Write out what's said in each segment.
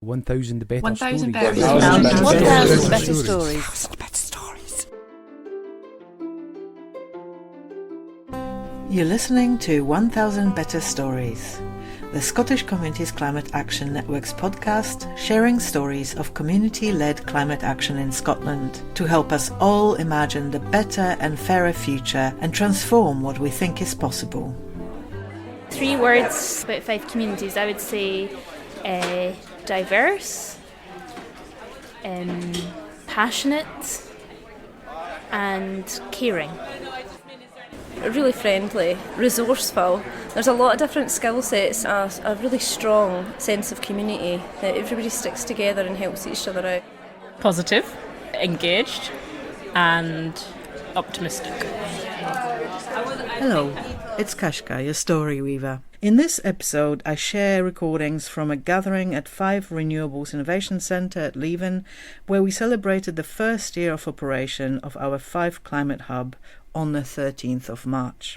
1,000 better 1,000 stories. better stories. 1,000 better stories. You're listening to 1,000 Better Stories, the Scottish Communities Climate Action Network's podcast sharing stories of community-led climate action in Scotland to help us all imagine the better and fairer future and transform what we think is possible. 3 words about Fife communities, I would say diverse, passionate and caring. Really friendly, resourceful. There's a lot of different skill sets, a really strong sense of community, that everybody sticks together and helps each other out. Positive, engaged and optimistic. Hello, it's Kaska, your story weaver. In this episode, I share recordings from a gathering at Fife Renewables Innovation Centre at Leven, where we celebrated the first year of operation of our Fife Climate Hub on the 13th of March.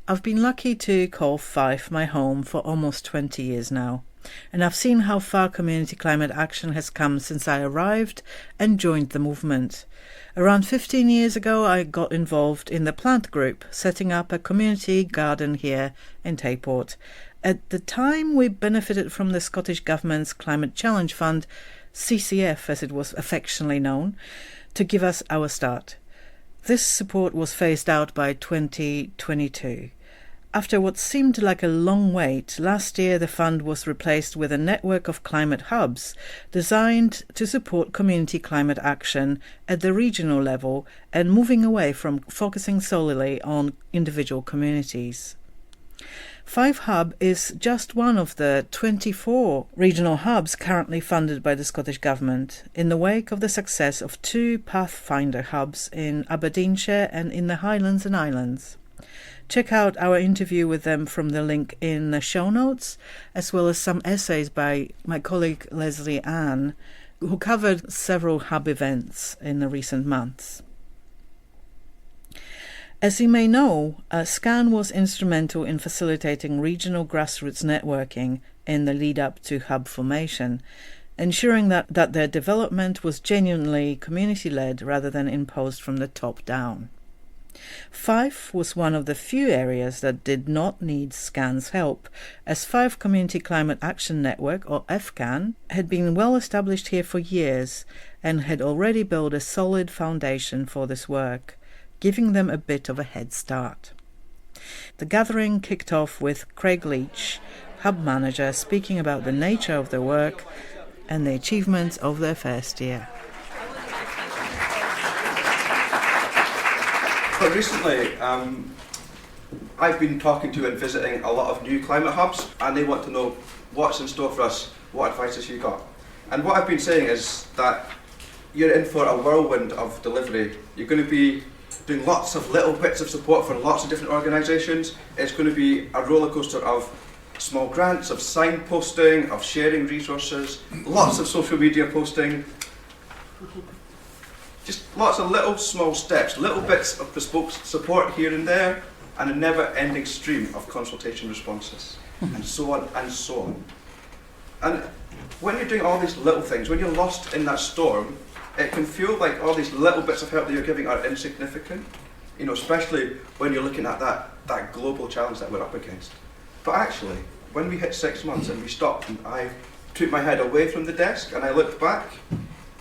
I've been lucky to call Fife my home for almost 20 years now, and I've seen how far community climate action has come since I arrived and joined the movement. Around 15 years ago, I got involved in the plant group, setting up a community garden here in Tayport. At the time, we benefited from the Scottish Government's Climate Challenge Fund, CCF as it was affectionately known, to give us our start. This support was phased out by 2022. After what seemed like a long wait, last year the fund was replaced with a network of climate hubs designed to support community climate action at the regional level and moving away from focusing solely on individual communities. Fife Hub is just one of the 24 regional hubs currently funded by the Scottish Government, in the wake of the success of 2 Pathfinder hubs in Aberdeenshire and in the Highlands and Islands. Check out our interview with them from the link in the show notes, as well as some essays by my colleague Leslie Ann, who covered several hub events in the recent months. As you may know, FCCAN was instrumental in facilitating regional grassroots networking in the lead-up to hub formation, ensuring that their development was genuinely community-led rather than imposed from the top down. Fife was one of the few areas that did not need FCCAN's help, as Fife Community Climate Action Network, or FCCAN, had been well established here for years and had already built a solid foundation for this work, giving them a bit of a head start. The gathering kicked off with Craig Leach, hub manager, speaking about the nature of the work and the achievements of their first year. But recently, I've been talking to and visiting a lot of new climate hubs, and they want to know what's in store for us, what advice have you got? And what I've been saying is that you're in for a whirlwind of delivery. You're going to be doing lots of little bits of support for lots of different organisations. It's going to be a roller coaster of small grants, of signposting, of sharing resources, lots of social media posting. Just lots of little small steps, little bits of bespoke support here and there, and a never-ending stream of consultation responses, and so on and so on. And when you're doing all these little things, when you're lost in that storm, it can feel like all these little bits of help that you're giving are insignificant, especially when you're looking at that global challenge that we're up against. But actually, when we hit 6 months and we stopped and I took my head away from the desk and I looked back,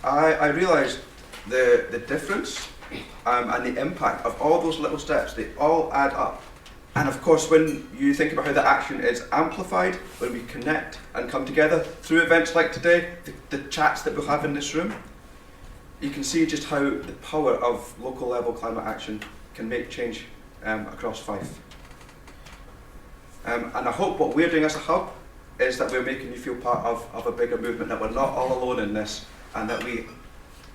I realised the difference and the impact of all those little steps. They all add up. And of course, when you think about how the action is amplified, when we connect and come together through events like today, the chats that we'll have in this room, you can see just how the power of local level climate action can make change across Fife. And I hope what we're doing as a hub is that we're making you feel part of a bigger movement, that we're not all alone in this, and that we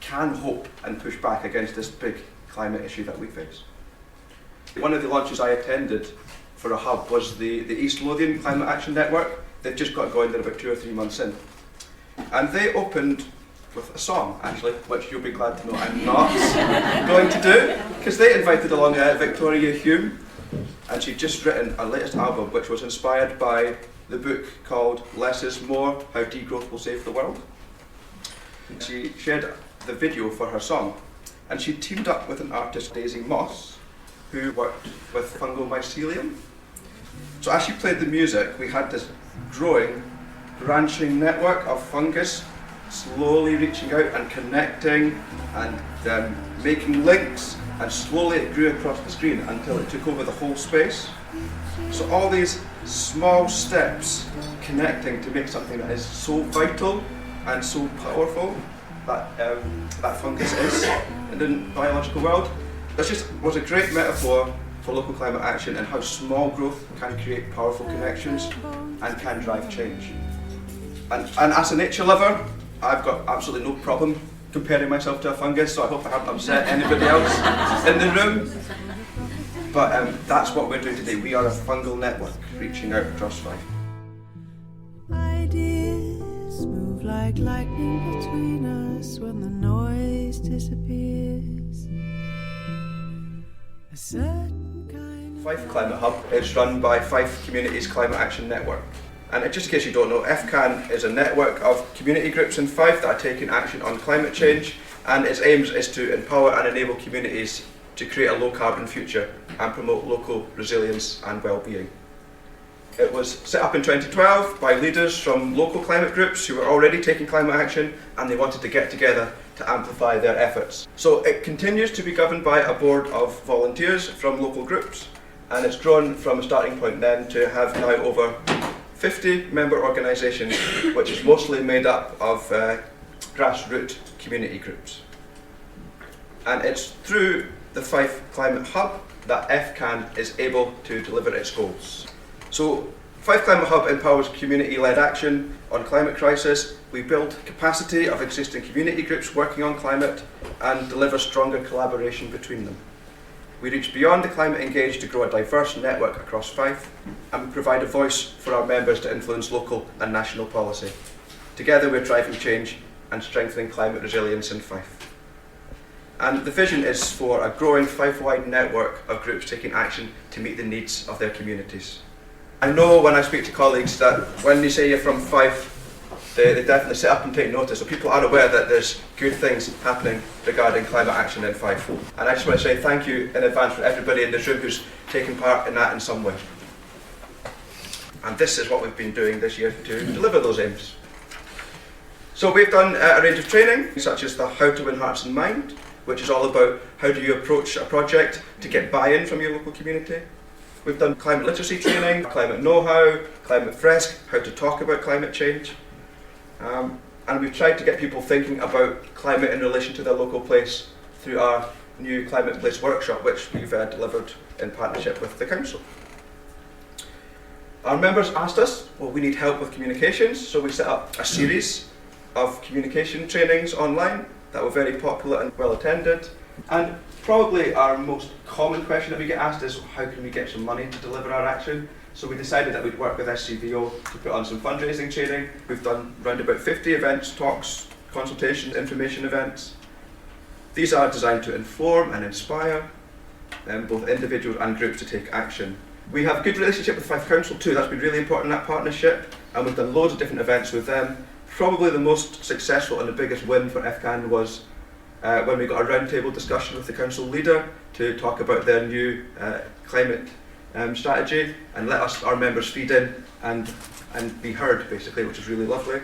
can hope and push back against this big climate issue that we face. One of the launches I attended for a hub was the East Lothian Climate Action Network. They've just got going, they're about 2 or 3 months in. And they opened with a song, actually, which you'll be glad to know I'm not going to do, because they invited along Victoria Hume, and she'd just written her latest album, which was inspired by the book called Less is More, How Degrowth Will Save the World. She shared the video for her song, and she teamed up with an artist, Daisy Moss, who worked with fungal mycelium. So as she played the music, we had this growing, branching network of fungus slowly reaching out and connecting and making links, and slowly it grew across the screen until it took over the whole space. So all these small steps connecting to make something that is so vital and so powerful that fungus is in the biological world. This just was a great metaphor for local climate action and how small growth can create powerful connections and can drive change. And as a nature lover, I've got absolutely no problem comparing myself to a fungus, so I hope I haven't upset anybody else in the room. But that's what we're doing today. We are a fungal network reaching out across Fife. Ideas move like lightning between us when the noise disappears. A certain kind of Fife Climate Hub is run by Fife Communities Climate Action Network. And just in case you don't know, FCCAN is a network of community groups in Fife that are taking action on climate change, and its aims is to empower and enable communities to create a low carbon future and promote local resilience and well-being. It was set up in 2012 by leaders from local climate groups who were already taking climate action, and they wanted to get together to amplify their efforts. So it continues to be governed by a board of volunteers from local groups, and it's grown from a starting point then to have now over 50 member organisations, which is mostly made up of grassroots community groups. And it's through the Fife Climate Hub that FCCAN is able to deliver its goals. So Fife Climate Hub empowers community-led action on climate crisis. We build capacity of existing community groups working on climate and deliver stronger collaboration between them. We reach beyond the climate engaged to grow a diverse network across Fife, and we provide a voice for our members to influence local and national policy. Together we're driving change and strengthening climate resilience in Fife. And the vision is for a growing Fife-wide network of groups taking action to meet the needs of their communities. I know when I speak to colleagues that when you say you're from Fife, they definitely sit up and take notice, so people are aware that there's good things happening regarding climate action in Fife. And I just want to say thank you in advance for everybody in this room who's taken part in that in some way. And this is what we've been doing this year to deliver those aims. So we've done a range of training, such as the How to Win Hearts and Mind, which is all about how do you approach a project to get buy-in from your local community. We've done climate literacy training, climate know-how, climate fresque, how to talk about climate change. And we've tried to get people thinking about climate in relation to their local place through our new Climate Place workshop, which we've delivered in partnership with the council. Our members asked us, well, we need help with communications, so we set up a series of communication trainings online that were very popular and well attended. And probably our most common question that we get asked is, how can we get some money to deliver our action? So we decided that we'd work with SCVO to put on some fundraising training. We've done around about 50 events, talks, consultations, information events. These are designed to inform and inspire both individuals and groups to take action. We have a good relationship with Fife Council too. That's been really important, that partnership, and we've done loads of different events with them. Probably the most successful and the biggest win for FCCAN was when we got a roundtable discussion with the council leader to talk about their new climate strategy and let our members feed in and be heard, basically, which is really lovely.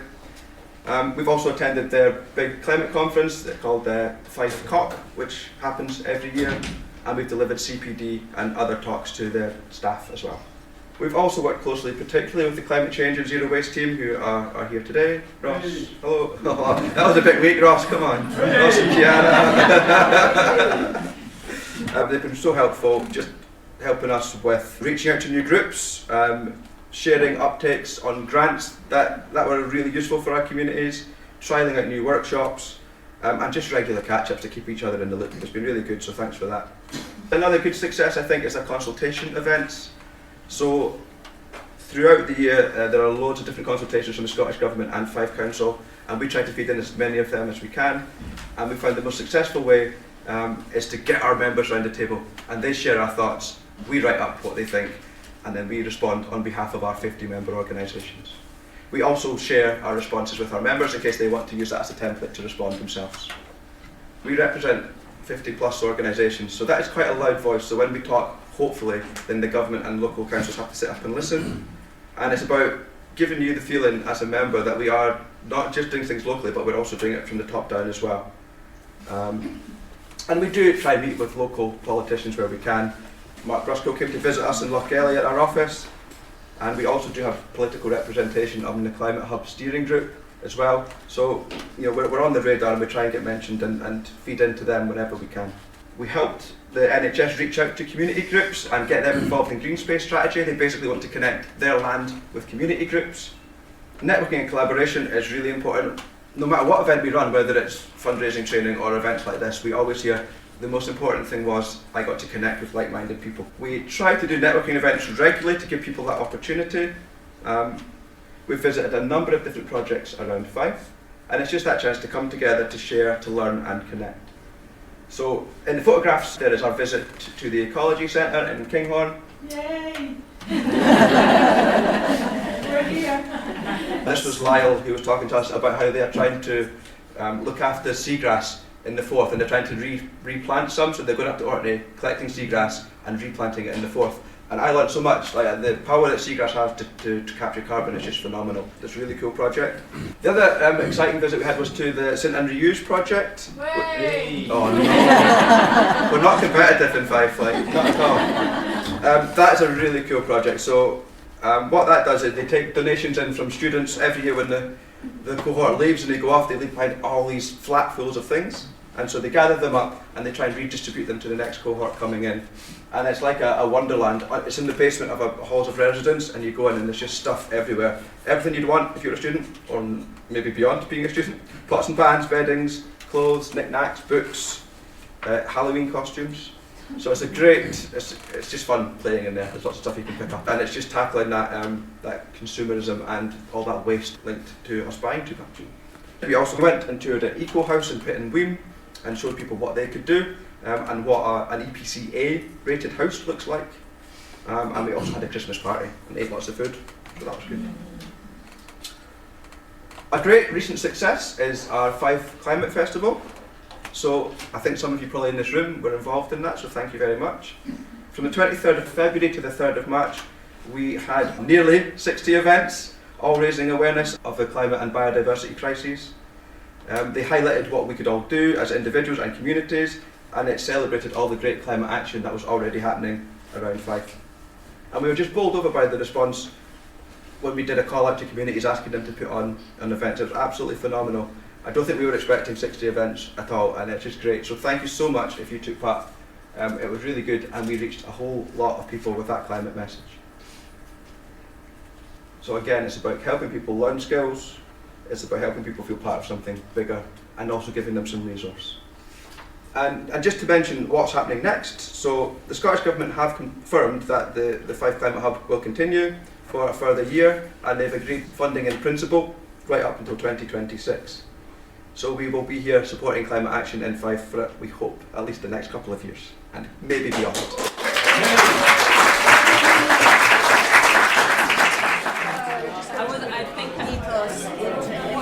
We've also attended their big climate conference called Fife COP, which happens every year, and we've delivered CPD and other talks to their staff as well. We've also worked closely, particularly with the Climate Change and Zero Waste team, who are here today. Ross, hello. Oh, that was a bit weak, Ross, come on. Ross and Kiana. They've been so helpful, just helping us with reaching out to new groups, sharing uptakes on grants that were really useful for our communities, trialling out new workshops, and just regular catch-ups to keep each other in the loop. It's been really good, so thanks for that. Another good success, I think, is our consultation events. So throughout the year there are loads of different consultations from the Scottish Government and Fife Council, and we try to feed in as many of them as we can, and we found the most successful way is to get our members around the table and they share our thoughts, we write up what they think, and then we respond on behalf of our 50 member organisations. We also share our responses with our members in case they want to use that as a template to respond themselves. We represent 50 plus organisations, so that is quite a loud voice, so when we talk, hopefully, then the government and local councils have to sit up and listen. And it's about giving you the feeling as a member that we are not just doing things locally, but we're also doing it from the top down as well. And we do try and meet with local politicians where we can. Mark Brusco came to visit us in Lochgelly at our office, and we also do have political representation on the Climate Hub steering group as well. So we're on the radar, and we try and get mentioned and feed into them whenever we can. We helped the NHS reach out to community groups and get them involved in green space strategy. They basically want to connect their land with community groups. Networking and collaboration is really important. No matter what event we run, whether it's fundraising, training or events like this, we always hear the most important thing was I got to connect with like-minded people. We try to do networking events regularly to give people that opportunity. We've visited a number of different projects around Fife, and it's just that chance to come together, to share, to learn and connect. So in the photographs there is our visit to the Ecology Centre in Kinghorn. Yay! We're here. This was Lyle who was talking to us about how they are trying to look after seagrass in the Forth, and they're trying to replant some, so they're going up to Orkney, collecting seagrass and replanting it in the Forth. And I learned so much, like the power that seagrass has to capture carbon is just phenomenal. It's a really cool project. The other exciting visit we had was to the St Andrew Reuse project. Oh no, we're not competitive in Fife, like, not at all. That is a really cool project. So what that does is they take donations in from students every year when the cohort leaves, and they go off, they leave behind all these flatfuls of things. And so they gather them up and they try and redistribute them to the next cohort coming in. And it's like a wonderland. It's in the basement of a halls of residence, and you go in and there's just stuff everywhere. Everything you'd want if you're a student, or maybe beyond being a student. Pots and pans, beddings, clothes, knickknacks, books, Halloween costumes. So it's it's just fun playing in there. There's lots of stuff you can pick up. And it's just tackling that consumerism and all that waste linked to us buying too much. We also went and toured an eco house in Pitt and Weem, and showed people what they could do and what an EPC-A rated house looks like. And we also had a Christmas party and ate lots of food, so that was good. A great recent success is our Fife Climate Festival. So I think some of you probably in this room were involved in that, so thank you very much. From the 23rd of February to the 3rd of March, we had nearly 60 events, all raising awareness of the climate and biodiversity crises. They highlighted what we could all do as individuals and communities, and it celebrated all the great climate action that was already happening around Fife. And we were just bowled over by the response when we did a call out to communities asking them to put on an event. It was absolutely phenomenal. I don't think we were expecting 60 events at all, and it's just great. So thank you so much if you took part. It was really good, and we reached a whole lot of people with that climate message. So again, it's about helping people learn skills. It's about helping people feel part of something bigger, and also giving them some resource. And just to mention what's happening next, so the Scottish Government have confirmed that the Fife Climate Hub will continue for a further year, and they've agreed funding in principle right up until 2026. So we will be here supporting climate action in Fife for, we hope, at least the next couple of years, and maybe beyond.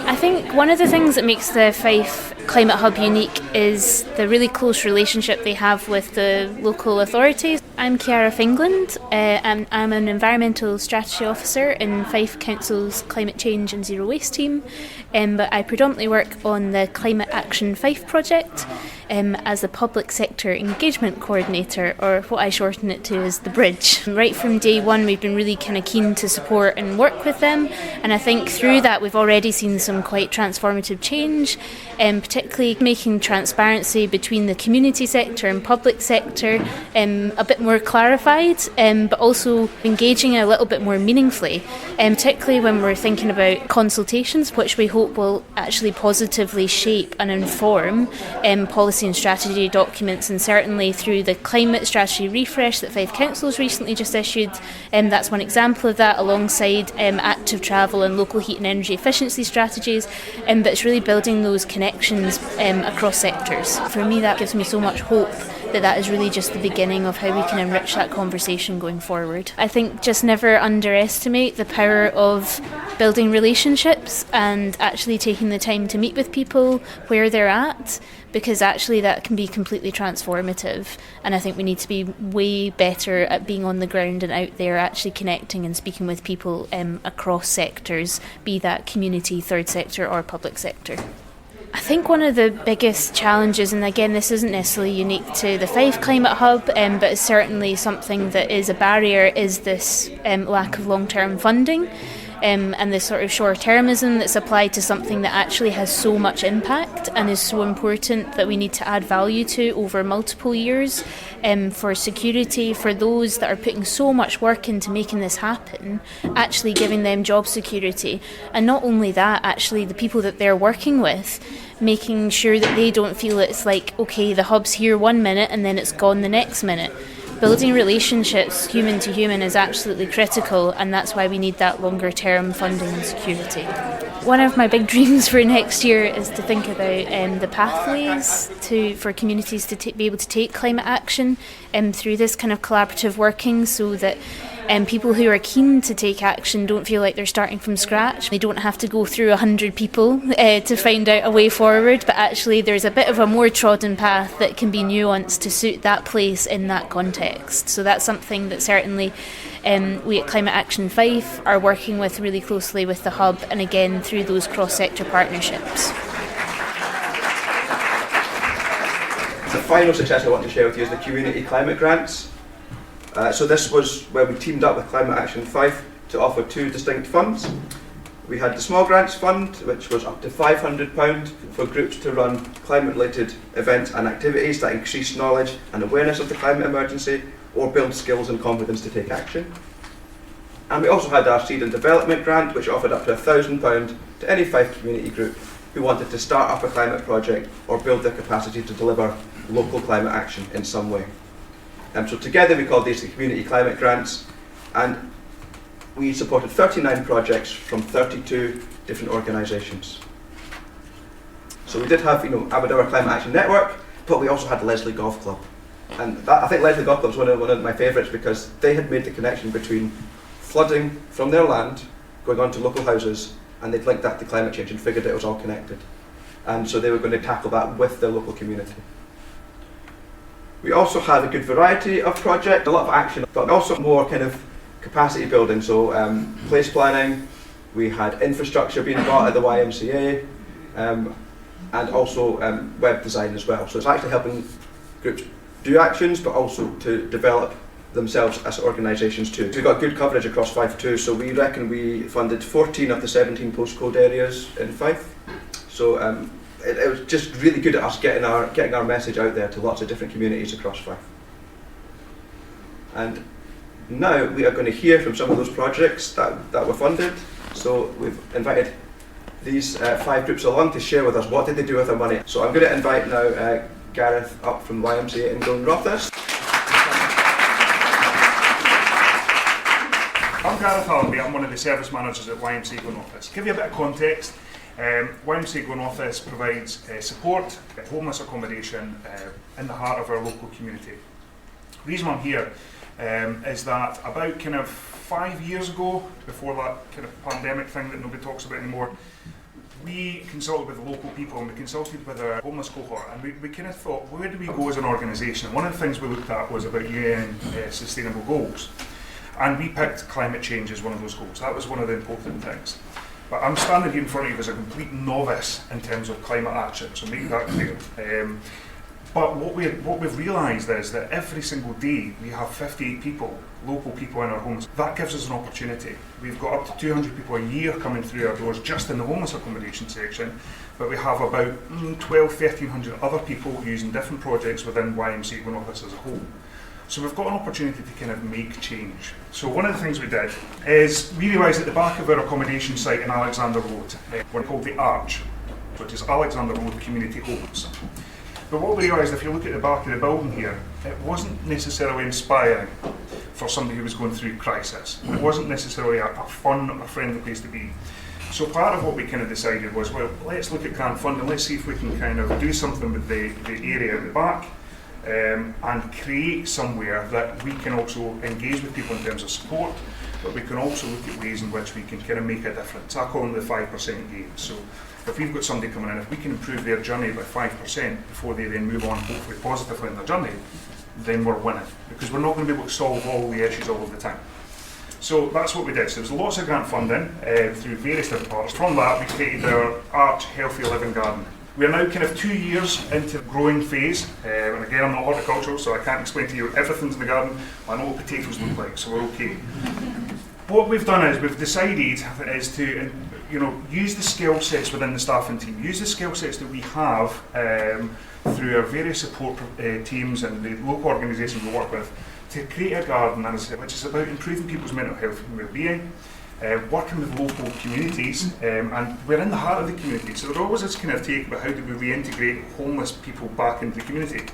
I think one of the things that makes the Fife Climate Hub unique is the really close relationship they have with the local authorities. I'm Ciara Fingland, and I'm an environmental strategy officer in Fife Council's Climate Change and Zero Waste team, but I predominantly work on the Climate Action Fife project as the Public Sector Engagement Coordinator, or what I shorten it to as the Bridge. Right from day one we've been really kind of keen to support and work with them, and I think through that we've already seen some quite transformative change, particularly making transparency between the community sector and public sector a bit more clarified, but also engaging a little bit more meaningfully, particularly when we're thinking about consultations, which we hope will actually positively shape and inform policy and strategy documents, and certainly through the climate strategy refresh that Fife Council's recently just issued. That's one example of that, alongside active travel and local heat and energy efficiency strategies, but it's really building those connections across sectors. For me, that gives me so much hope that is really just the beginning of how we can enrich that conversation going forward. I think just never underestimate the power of building relationships and actually taking the time to meet with people where they're at, because actually that can be completely transformative. And I think we need to be way better at being on the ground and out there actually connecting and speaking with people across sectors, be that community, third sector or public sector. I think one of the biggest challenges, and again this isn't necessarily unique to the Fife Climate Hub, but it's certainly something that is a barrier, is this lack of long-term funding. And this sort of short-termism that's applied to something that actually has so much impact and is so important that we need to add value to over multiple years, for security, for those that are putting so much work into making this happen, actually giving them job security. And not only that, actually the people that they're working with, making sure that they don't feel it's like, okay, the hub's here 1 minute and then it's gone the next minute. Building relationships human to human is absolutely critical, and that's why we need that longer term funding and security. One of my big dreams for next year is to think about the pathways for communities to be able to take climate action through this kind of collaborative working, so that people who are keen to take action don't feel like they're starting from scratch. They don't have to go through 100 people to find out a way forward, but actually there's a bit of a more trodden path that can be nuanced to suit that place in that context. So that's something that certainly we at Climate Action Fife are working with really closely with the Hub, and again through those cross-sector partnerships. The final success I want to share with you is the community climate grants. So this was where we teamed up with Climate Action Fife to offer two distinct funds. We had the Small Grants Fund, which was up to £500 for groups to run climate-related events and activities that increase knowledge and awareness of the climate emergency or build skills and confidence to take action. And we also had our Seed and Development Grant, which offered up to £1,000 to any Fife community group who wanted to start up a climate project or build their capacity to deliver local climate action in some way. So together we called these the Community Climate Grants, and we supported 39 projects from 32 different organisations. So we did have, Aberdour Climate Action Network, but we also had the Leslie Golf Club. And I think Leslie Golf Club is one of my favourites, because they had made the connection between flooding from their land going on to local houses, and they'd linked that to climate change and figured it was all connected. And so they were going to tackle that with their local community. We also had a good variety of projects, a lot of action, but also more kind of capacity building. So place planning, we had infrastructure being bought at the YMCA, and also web design as well. So it's actually helping groups do actions, but also to develop themselves as organisations too. We've got good coverage across Fife too, so we reckon we funded 14 of the 17 postcode areas in Fife. So it was just really good at us getting our message out there to lots of different communities across Fife. And now we are going to hear from some of those projects that were funded. So we've invited these 5 groups along to share with us what did they do with their money. So I'm going to invite now Gareth up from YMCA in Glenrothes. I'm Gareth Harvey, I'm one of the service managers at YMCA Glenrothes. To give you a bit of context, YMCA Glenrothes provides support, homeless accommodation in the heart of our local community. The reason I'm here is that about kind of 5 years ago, before that kind of pandemic thing that nobody talks about anymore, we consulted with local people and we consulted with our homeless cohort, and we kind of thought, where do we go as an organisation? One of the things we looked at was about UN sustainable goals, and we picked climate change as one of those goals. That was one of the important things. But I'm standing here in front of you as a complete novice in terms of climate action, so make that clear. But what we've realised is that every single day we have 58 people, local people in our homes. That gives us an opportunity. We've got up to 200 people a year coming through our doors just in the homeless accommodation section, but we have about 1,300 other people using different projects within YMCA Glenrothes as a whole. So we've got an opportunity to kind of make change. So one of the things we did is we realised at the back of our accommodation site in Alexander Road, one called the Arch, which is Alexander Road Community Homes. But what we realised, if you look at the back of the building here, it wasn't necessarily inspiring for somebody who was going through crisis. It wasn't necessarily a fun or friendly place to be. So part of what we kind of decided was, well, let's look at grant funding, let's see if we can kind of do something with the area at the back, and create somewhere that we can also engage with people in terms of support, but we can also look at ways in which we can kind of make a difference. I call them the 5% gain. So if we've got somebody coming in, if we can improve their journey by 5% before they then move on hopefully positively in their journey, then we're winning, because we're not going to be able to solve all the issues all of the time. So that's what we did. So there's lots of grant funding through various different parts. From that, we created our Arch Healthy Living Garden. We are now kind of 2 years into the growing phase, and again, I'm not horticultural, so I can't explain to you everything's in the garden. I know what potatoes look like, so we're okay. What we've done is we've decided is to, use the skill sets within the staffing team, use the skill sets that we have through our various support teams and the local organisations we work with, to create a garden, which is about improving people's mental health and well-being, working with local communities, and we're in the heart of the community, so there's always this kind of take about how do we reintegrate homeless people back into the community.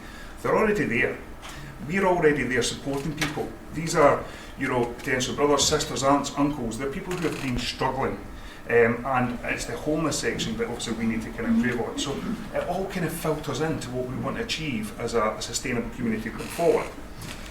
They're already there. We're already there supporting people. These are, potential brothers, sisters, aunts, uncles. They're people who have been struggling, and it's the homeless section that obviously we need to kind of improve on. So it all kind of filters into what we want to achieve as a sustainable community going forward.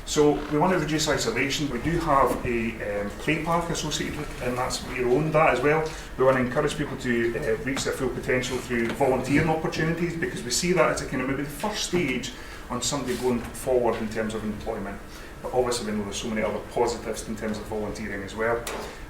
So we want to reduce isolation. We do have a play park associated with, and we own that as well. We want to encourage people to reach their full potential through volunteering opportunities, because we see that as a kind of maybe the first stage on somebody going forward in terms of employment. But obviously we know there's so many other positives in terms of volunteering as well.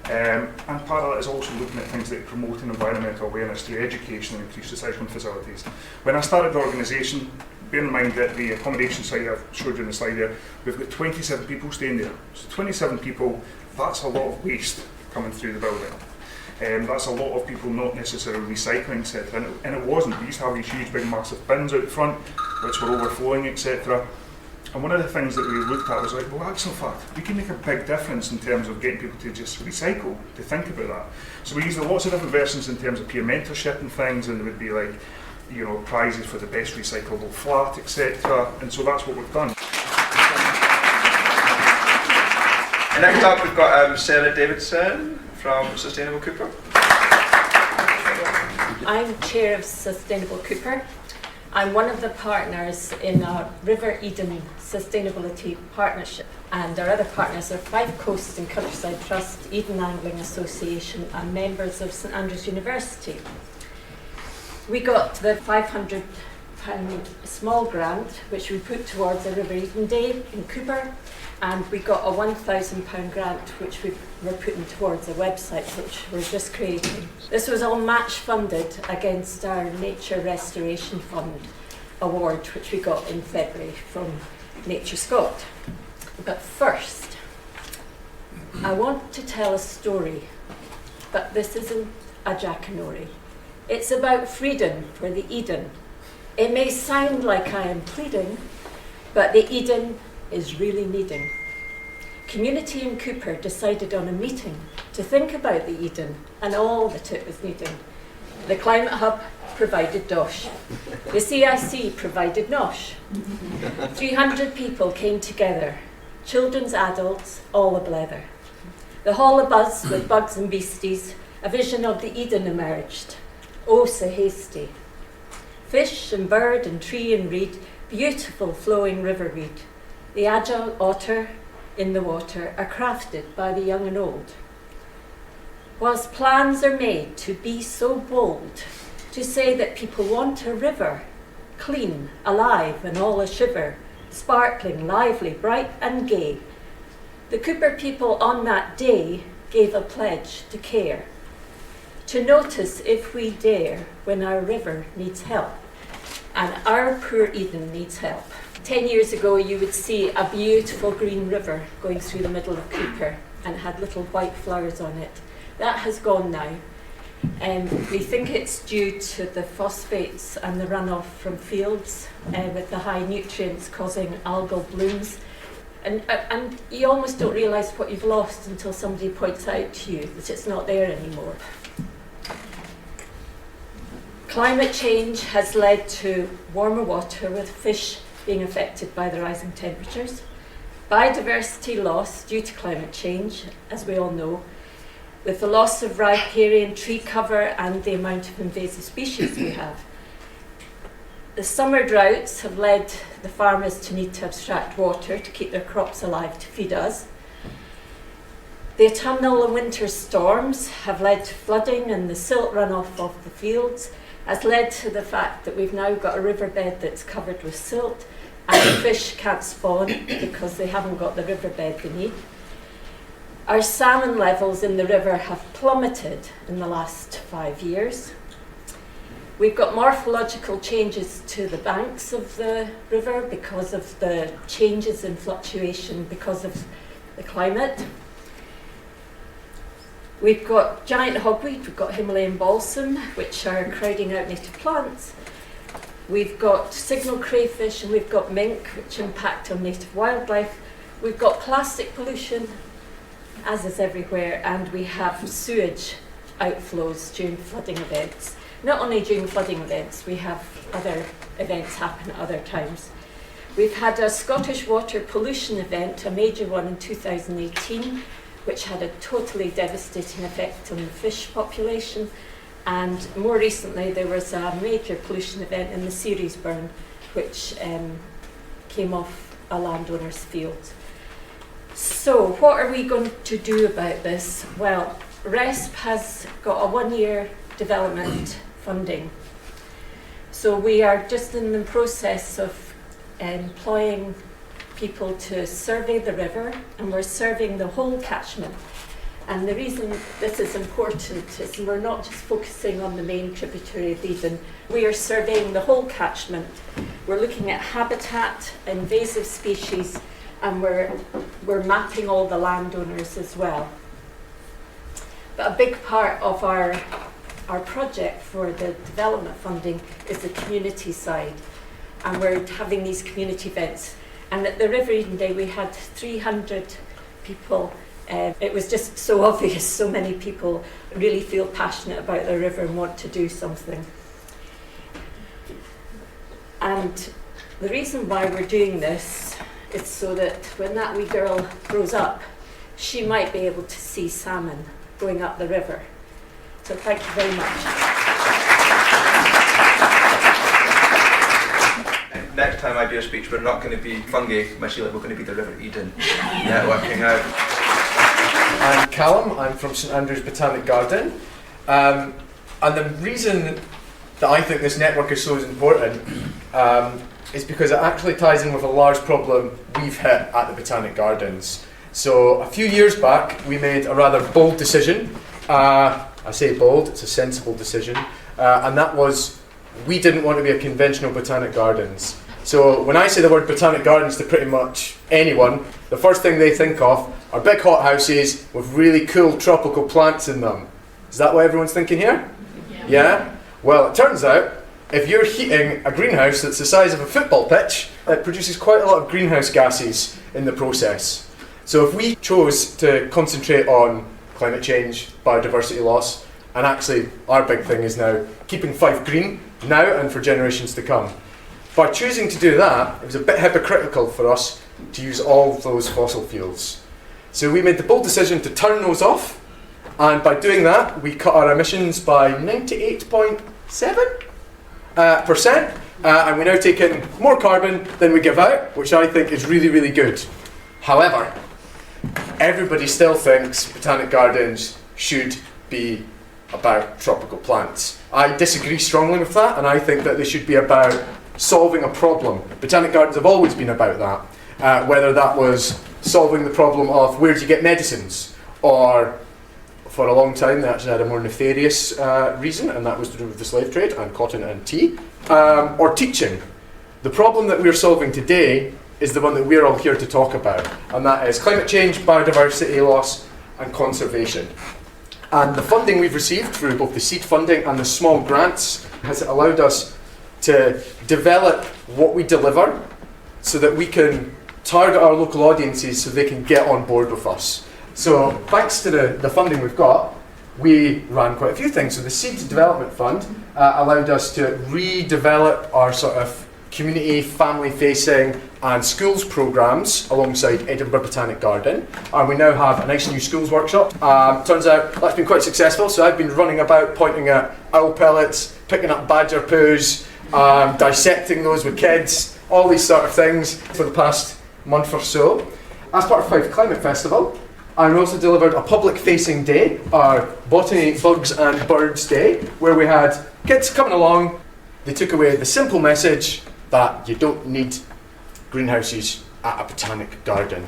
And part of that is also looking at things like promoting environmental awareness through education and increased recycling facilities. When I started the organisation, bear in mind that the accommodation site I've showed you in the slide there, we've got 27 people staying there. So 27 people, that's a lot of waste coming through the building. That's a lot of people not necessarily recycling, etc. And it wasn't. We used to have these huge, big, massive bins out the front, which were overflowing, etc. And one of the things that we looked at was like, well, actually, in fact, we can make a big difference in terms of getting people to just recycle, to think about that. So we used lots of different versions in terms of peer mentorship and things, and there would be like, prizes for the best recyclable flat, etc. And so that's what we've done. And next up, we've got Sarah Davidson from Sustainable Cooper. I'm chair of Sustainable Cooper. I'm one of the partners in our River Eden Sustainability Partnership, and our other partners are Fife Coast and Countryside Trust, Eden Angling Association, and members of St Andrews University. We got the £500 small grant, which we put towards a River Eden Day in Cooper, and we got a £1,000 grant, which we were putting towards a website, which we're just creating. This was all match funded against our Nature Restoration Fund award, which we got in February from Nature Scot. But first, I want to tell a story, but this isn't a jackanory. It's about freedom for the Eden. It may sound like I am pleading, but the Eden is really needing. Community in Cooper decided on a meeting to think about the Eden and all that it was needing. The Climate Hub provided dosh. The CIC provided nosh. 300 people came together, children's, adults, all a-blether. The hall abuzz with bugs and beasties, a vision of the Eden emerged. Oh, so hasty. Fish and bird and tree and reed, beautiful flowing river reed. The agile otter in the water are crafted by the young and old. Whilst plans are made to be so bold, to say that people want a river, clean, alive and all a shiver, sparkling, lively, bright and gay, the Cooper people on that day gave a pledge to care, to notice if we dare when our river needs help, and our poor Eden needs help. 10 years ago, you would see a beautiful green river going through the middle of Cooper and had little white flowers on it. That has gone now. We think it's due to the phosphates and the runoff from fields with the high nutrients causing algal blooms. And you almost don't realise what you've lost until somebody points out to you that it's not there anymore. Climate change has led to warmer water with fish being affected by the rising temperatures, biodiversity loss due to climate change, as we all know, with the loss of riparian tree cover and the amount of invasive species we have. The summer droughts have led the farmers to need to abstract water to keep their crops alive to feed us. The autumnal and winter storms have led to flooding, and the silt runoff of the fields has led to the fact that we've now got a riverbed that's covered with silt, and the fish can't spawn because they haven't got the riverbed beneath. Our salmon levels in the river have plummeted in the last 5 years. We've got morphological changes to the banks of the river because of the changes in fluctuation because of the climate. We've got giant hogweed, we've got Himalayan balsam, which are crowding out native plants. We've got signal crayfish and we've got mink, which impact on native wildlife. We've got plastic pollution, as is everywhere, and we have sewage outflows during flooding events. Not only during flooding events, we have other events happen at other times. We've had a Scottish water pollution event, a major one in 2018, which had a totally devastating effect on the fish population. And more recently, there was a major pollution event in the Ceres burn, which came off a landowner's field. So what are we going to do about this? Well, RESP has got a 1-year development funding. So we are just in the process of employing people to survey the river, and we're surveying the whole catchment. And the reason this is important is we're not just focusing on the main tributary of Eden, we are surveying the whole catchment. We're looking at habitat, invasive species, and we're mapping all the landowners as well. But a big part of our project for the development funding is the community side, and we're having these community events. And at the River Eden Day we had 300 people. It was just so obvious, so many people really feel passionate about the river and want to do something. And the reason why we're doing this is so that when that wee girl grows up, she might be able to see salmon going up the river. So thank you very much. Next time I do a speech, we're not going to be fungi, Sheila, we're going to be the River Eden networking out. I'm Callum, I'm from St Andrew's Botanic Garden. And the reason that I think this network is so important is because it actually ties in with a large problem we've hit at the Botanic Gardens. So a few years back, we made a rather bold decision. I say bold, it's a sensible decision, and that was we didn't want to be a conventional Botanic Gardens. So when I say the word Botanic Gardens to pretty much anyone, the first thing they think of are big hothouses with really cool tropical plants in them. Is that what everyone's thinking here? Yeah? Well, it turns out if you're heating a greenhouse that's the size of a football pitch, it produces quite a lot of greenhouse gases in the process. So if we chose to concentrate on climate change, biodiversity loss, and actually our big thing is now keeping Fife green now and for generations to come. By choosing to do that, it was a bit hypocritical for us to use all of those fossil fuels. So we made the bold decision to turn those off, and by doing that we cut our emissions by 98.7%, and we now take in more carbon than we give out, which I think is really, really good. However, everybody still thinks Botanic Gardens should be about tropical plants. I disagree strongly with that, and I think that they should be about solving a problem. Botanic Gardens have always been about that, whether that was solving the problem of where do you get medicines, or for a long time they actually had a more nefarious reason, and that was to do with the slave trade and cotton and tea, or teaching. The problem that we're solving today is the one that we're all here to talk about, and that is climate change, biodiversity loss and conservation. And the funding we've received through both the seed funding and the small grants has allowed us to develop what we deliver so that we can target our local audiences so they can get on board with us. So thanks to the funding we've got, we ran quite a few things. So the Seed Development Fund allowed us to redevelop our sort of community, family-facing and schools programmes alongside Edinburgh Botanic Garden. And we now have a nice new schools workshop. Turns out that's been quite successful, so I've been running about pointing at owl pellets, picking up badger poos, dissecting those with kids, all these sort of things for the past month or so. As part of Fife Climate Festival, I also delivered a public-facing day, our Botany, Bugs and Birds Day, where we had kids coming along. They took away the simple message that you don't need greenhouses at a botanic garden.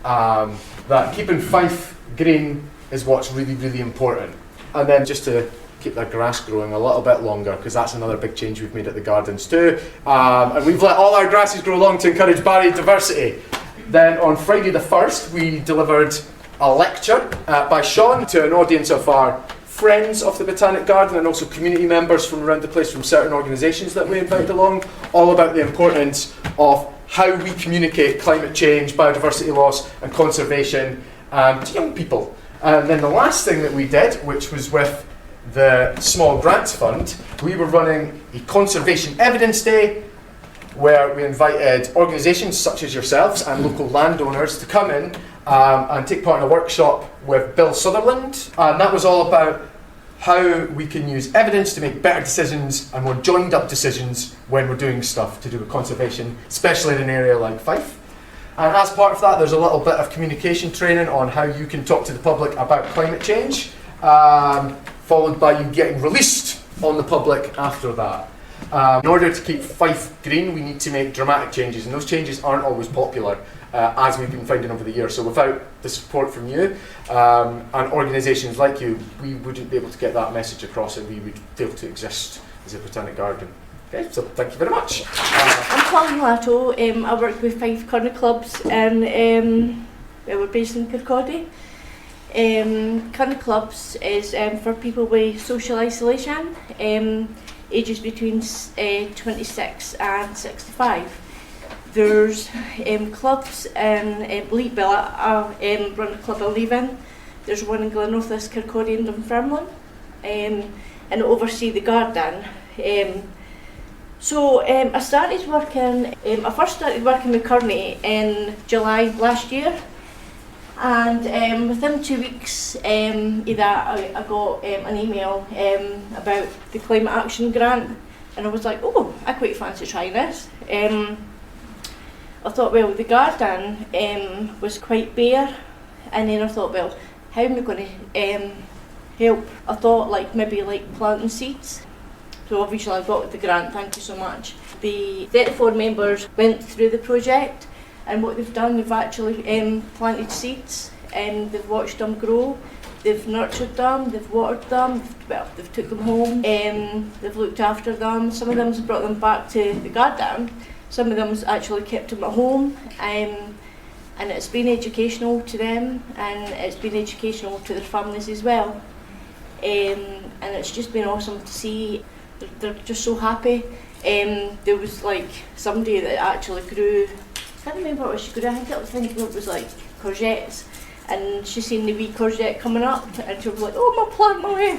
That keeping Fife green is what's really, really important. And then just to keep their grass growing a little bit longer, because that's another big change we've made at the gardens too. And we've let all our grasses grow long to encourage biodiversity. Then on Friday the 1st, we delivered a lecture by Sean to an audience of our friends of the Botanic Garden and also community members from around the place from certain organisations that we invited along, all about the importance of how we communicate climate change, biodiversity loss and conservation to young people. And then the last thing that we did, which was with the Small Grants Fund, we were running a Conservation Evidence Day where we invited organisations such as yourselves and local landowners to come in and take part in a workshop with Bill Sutherland. And that was all about how we can use evidence to make better decisions and more joined up decisions when we're doing stuff to do with conservation, especially in an area like Fife. And as part of that, there's a little bit of communication training on how you can talk to the public about climate change, followed by you getting released on the public after that. In order to keep Fife green, we need to make dramatic changes, and those changes aren't always popular, as we've been finding over the years. So without the support from you and organisations like you, we wouldn't be able to get that message across, and we would fail to exist as a botanic garden. Okay, so thank you very much. I'm Colin Latto. I work with Fife Curry Clubs, and we're based in Kirkcaldy. Curry Clubs is for people with social isolation, ages between 26 and 65. There's clubs in Leitbill. I run a club in Leven. There's one in Glenorthus, Kirkcaldy and Dunfermline, and oversee the garden. So I first started working with Kearney in July last year, and within 2 weeks of that I got an email about the Climate Action Grant, and I was like, oh, I quite fancy trying this. I thought, well, the garden was quite bare, and then I thought, well, how am I going to help? I thought maybe planting seeds. So obviously I got the grant, thank you so much. The 34 members went through the project, and what they've done, they've actually planted seeds, and they've watched them grow, they've nurtured them, they've watered them, they've took them home, they've looked after them. Some of them's brought them back to the garden, some of them's actually kept them at home, and it's been educational to them, and it's been educational to their families as well. And it's just been awesome to see. They're just so happy. There was somebody that actually grew, I can't remember what she grew, I think it was courgettes, and she seen the wee courgette coming up, and she was like, oh, my plant, my way.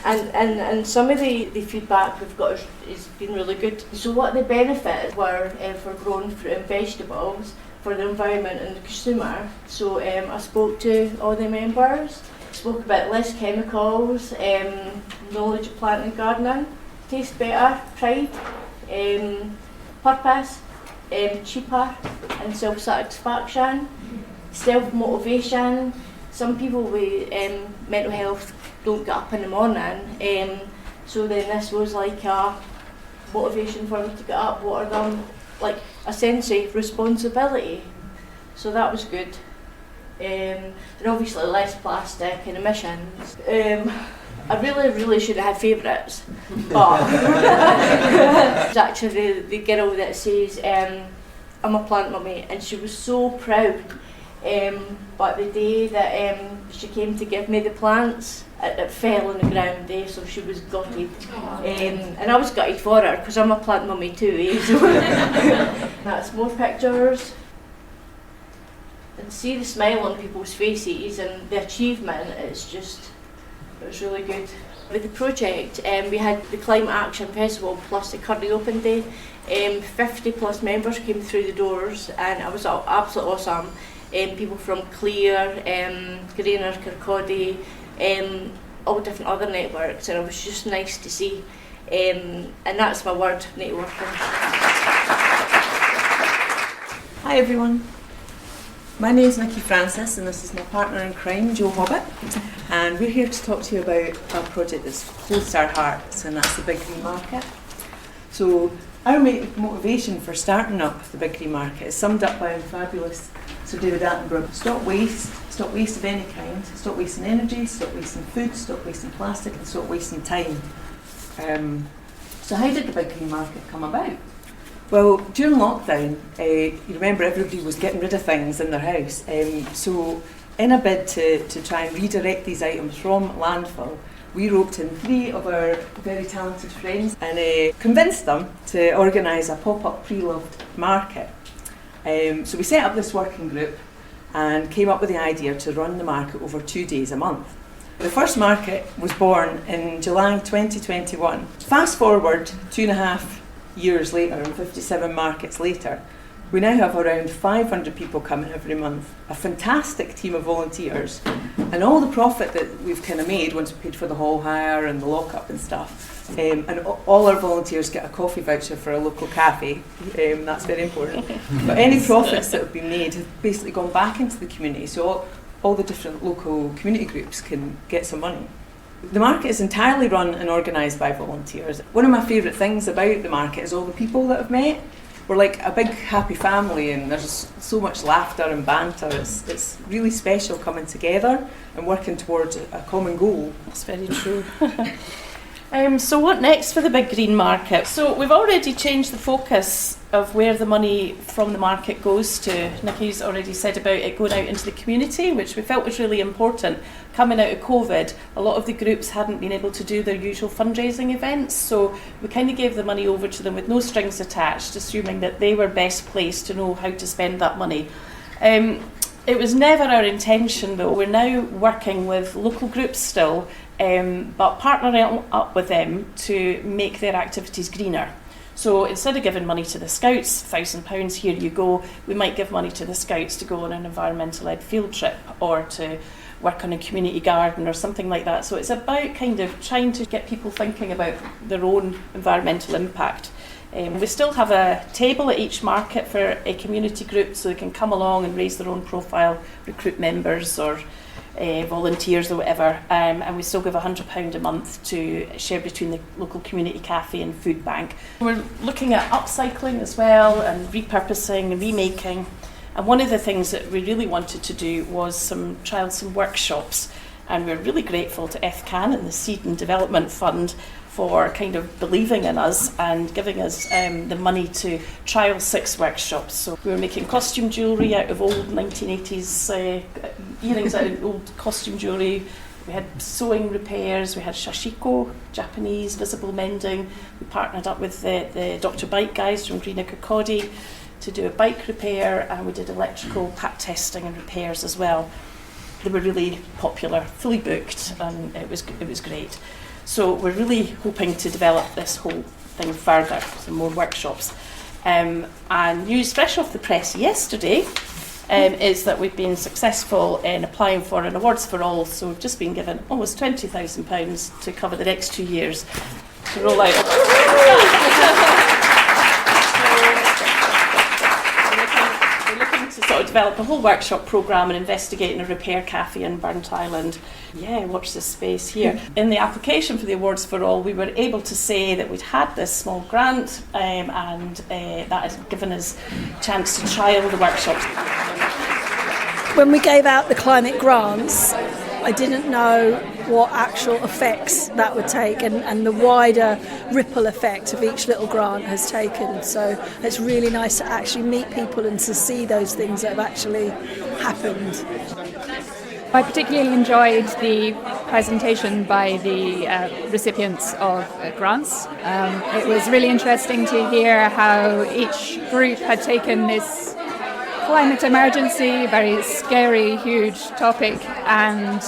And some of the feedback we've got has been really good. So what the benefits were for growing fruit and vegetables, for the environment and the consumer. So I spoke to all the members, spoke about less chemicals, knowledge of planting and gardening, taste better, pride, purpose, cheaper and self-satisfaction, self-motivation. Some people with mental health don't get up in the morning, so then this was like a motivation for them to get up, water them, like a sense of responsibility. So that was good. And obviously less plastic and emissions. I really should have had favourites, but it's actually the girl that says I'm a plant mummy, and she was so proud. But the day that she came to give me the plants, it fell on the ground, so she was gutted. And I was gutted for her, because I'm a plant mummy too. So that's more pictures. And see the smile on people's faces and the achievement, it was really good. With the project, we had the Climate Action Festival plus the Curry Open Day. 50 plus members came through the doors, and it was absolutely awesome. People from Clear, Greener, Kirkcaldy, all different other networks, and it was just nice to see. And that's my word, networking. Hi everyone, my name is Nikki Francis and this is my partner in crime, Joe Hobbit, and we're here to talk to you about a project that's close to our hearts, and that's the Big Green Market. So our motivation for starting up the Big Green Market is summed up by a fabulous Sir David Attenborough. Stop waste of any kind, stop wasting energy, stop wasting food, stop wasting plastic, and stop wasting time. So how did the Big Green Market come about? Well, during lockdown, you remember everybody was getting rid of things in their house. So in a bid to try and redirect these items from landfill, we roped in 3 of our very talented friends and convinced them to organise a pop-up pre-loved market. So we set up this working group and came up with the idea to run the market over 2 days a month. The first market was born in July 2021. Fast forward 2.5 years later and 57 markets later, we now have around 500 people coming every month, a fantastic team of volunteers, and all the profit that we've kind of made once we paid for the hall hire and the lock-up and stuff, and all our volunteers get a coffee voucher for a local cafe, that's very important, but any profits that have been made have basically gone back into the community, so all the different local community groups can get some money. The market is entirely run and organised by volunteers. One of my favourite things about the market is all the people that I've met. We're like a big happy family and there's so much laughter and banter. It's really special coming together and working towards a common goal. That's very true. So what next for the Big Green Market? So we've already changed the focus of where the money from the market goes to. Nikki's already said about it going out into the community, which we felt was really important. Coming out of COVID, a lot of the groups hadn't been able to do their usual fundraising events, so we kind of gave the money over to them with no strings attached, assuming that they were best placed to know how to spend that money. It was never our intention, though. We're now working with local groups still, but partnering up with them to make their activities greener. So instead of giving money to the Scouts, £1,000, here you go, we might give money to the Scouts to go on an environmental-led field trip or to work on a community garden or something like that. So it's about kind of trying to get people thinking about their own environmental impact. We still have a table at each market for a community group so they can come along and raise their own profile, recruit members or volunteers or whatever, and we still give £100 a month to share between the local community cafe and food bank. We're looking at upcycling as well and repurposing and remaking, and one of the things that we really wanted to do was trial some workshops, and we're really grateful to FCCAN and the Seed and Development Fund for kind of believing in us and giving us the money to trial 6 workshops. So we were making costume jewellery out of old 1980s earrings out of old costume jewellery. We had sewing repairs, we had shashiko, Japanese visible mending. We partnered up with the Dr. Bike guys from Green Kirkcaldy to do a bike repair, and we did electrical pat testing and repairs as well. They were really popular, fully booked, and it was great. So we're really hoping to develop this whole thing further, some more workshops. And news fresh off the press yesterday is that we've been successful in applying for an Awards for All, so we've just been given almost £20,000 to cover the next 2 years to roll out. Sort of develop a whole workshop programme and investigating a repair cafe in Burnt Island. Yeah, watch this space here. In the application for the Awards for All, we were able to say that we'd had this small grant and that has given us a chance to trial the workshops. When we gave out the climate grants, I didn't know what actual effects that would take and the wider ripple effect of each little grant has taken. So it's really nice to actually meet people and to see those things that have actually happened. I particularly enjoyed the presentation by the recipients of grants. It was really interesting to hear how each group had taken this climate emergency, very scary, huge topic, and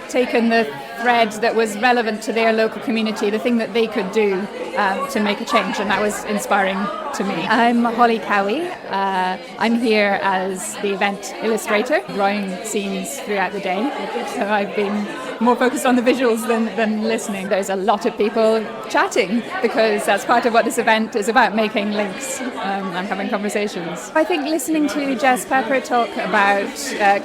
taken the thread that was relevant to their local community, the thing that they could do to make a change, and that was inspiring to me. I'm Holly Cowie. I'm here as the event illustrator, drawing scenes throughout the day. So I've been more focused on the visuals than listening. There's a lot of people chatting because that's part of what this event is about, making links and having conversations. I think listening to Jess Pepper talk about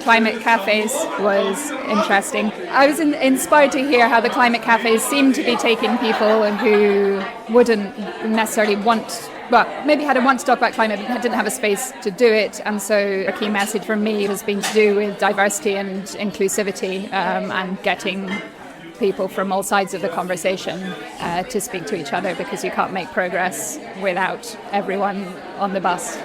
climate cafes was interesting. I was inspired to hear how the climate cafes seem to be taking people who wouldn't necessarily maybe had a want to talk about climate but didn't have a space to do it, and so a key message from me has been to do with diversity and inclusivity and getting people from all sides of the conversation to speak to each other, because you can't make progress without everyone on the bus.